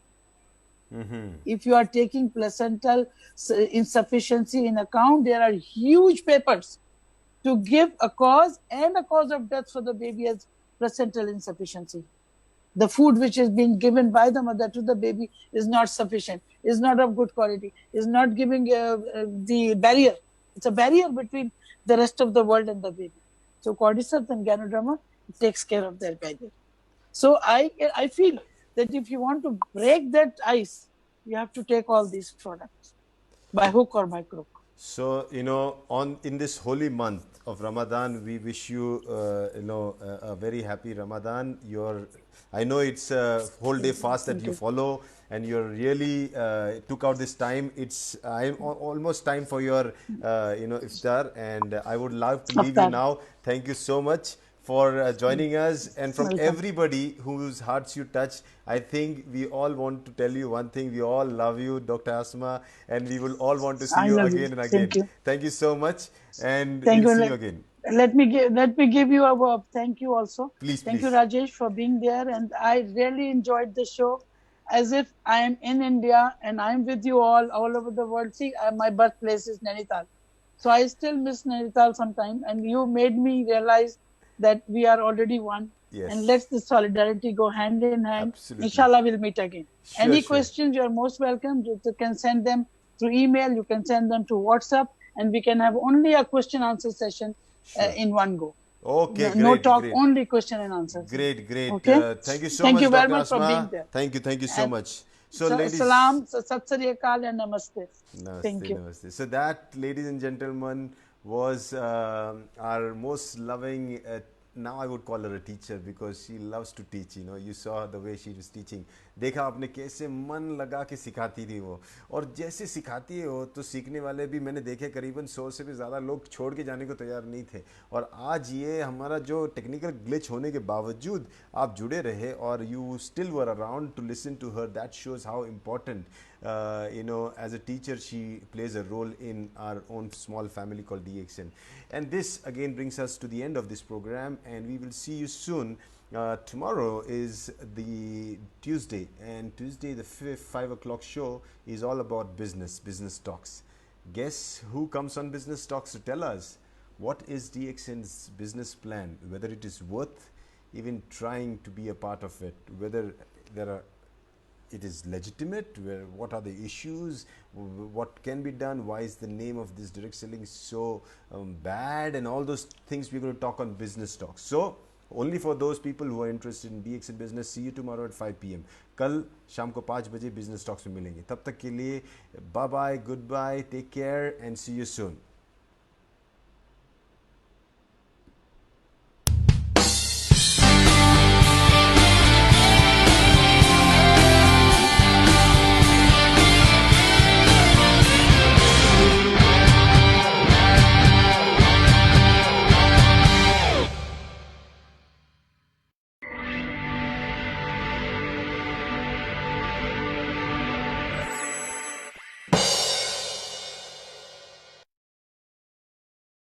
S2: If you are taking placental insufficiency in account, there are huge papers to give a cause and a cause of death for the baby as placental insufficiency. The food which is being given by the mother to the baby is not sufficient, is not of good quality, is not giving the barrier. It's a barrier between the rest of the world and the baby. So cordyceps and ganoderma takes care of that barrier. So I feel that if you want to break that ice, you have to take all these products by hook or by crook.
S1: So, in this holy month of Ramadan, we wish you, a very happy Ramadan. I know it's a whole day fast that
S2: Thank
S1: you
S2: you.
S1: follow, and you're really took out this time. It's almost time for your, iftar, and I would love to leave you
S2: After.
S1: now. Thank you so much for joining us, and from
S2: Welcome.
S1: everybody whose hearts you touch. I think we all want to tell you one thing: we all love you, Dr. Asma, and we will all want to see
S2: I
S1: you
S2: love you.
S1: again and
S2: Thank
S1: again.
S2: you.
S1: Thank you so much, and
S2: Thank
S1: we'll
S2: you.
S1: see you again.
S2: Let me give you a thank you also.
S1: Please,
S2: Thank you,
S1: please.
S2: Rajesh, for being there. And I really enjoyed the show, as if I am in India and I'm with you all over the world. See, my birthplace is Nainital, so I still miss Nainital sometime. And you made me realize that we are already one. And let's
S1: Yes,
S2: the solidarity go hand in hand.
S1: absolutely.
S2: Inshallah, we'll meet again.
S1: Sure,
S2: Any
S1: sure.
S2: questions, you're most welcome. You can send them through email. You can send them to WhatsApp, and we can have only a question answer session
S1: Sure.
S2: in one go.
S1: Okay,
S2: No
S1: great,
S2: talk,
S1: great.
S2: only question and answers.
S1: Great, great.
S2: Okay.
S1: Thank you so
S2: Thank you
S1: much,
S2: very
S1: Dr.
S2: much for being
S1: Asma.
S2: there.
S1: Thank you so
S2: And
S1: much. So, ladies,
S2: salam, sat sri akal, and namaste.
S1: namaste,
S2: Thank you.
S1: namaste. So that, ladies and gentlemen, was our most loving. Now I would call her a teacher because she loves to teach. You saw the way she was teaching. देखा आपने कैसे मन लगा के सिखाती थी वो, और जैसे सिखाती है वो तो सीखने वाले भी मैंने देखे करीबन 100 से भी ज़्यादा लोग छोड़ के जाने को तैयार नहीं थे. और आज ये हमारा जो टेक्निकल ग्लिच होने के बावजूद आप जुड़े रहे और you still were around to listen to her. That shows how important as a teacher she plays a role in our own small family called DXN. And this again brings us to the end of this program, and we will see you soon. Tomorrow is the Tuesday, and Tuesday the 5 o'clock show is all about business talks. Guess who comes on business talks to tell us what is DXN's business plan, whether it is worth even trying to be a part of it, whether it is legitimate, what are the issues, what can be done, why is the name of this direct selling so bad, and all those things we're going to talk on business talks. So only for those people who are interested in DXN business. See you tomorrow at 5 p.m. कल शाम को 5 बजे business talks में मिलेंगे. तब तक के लिए bye bye, goodbye, take care, and see you soon.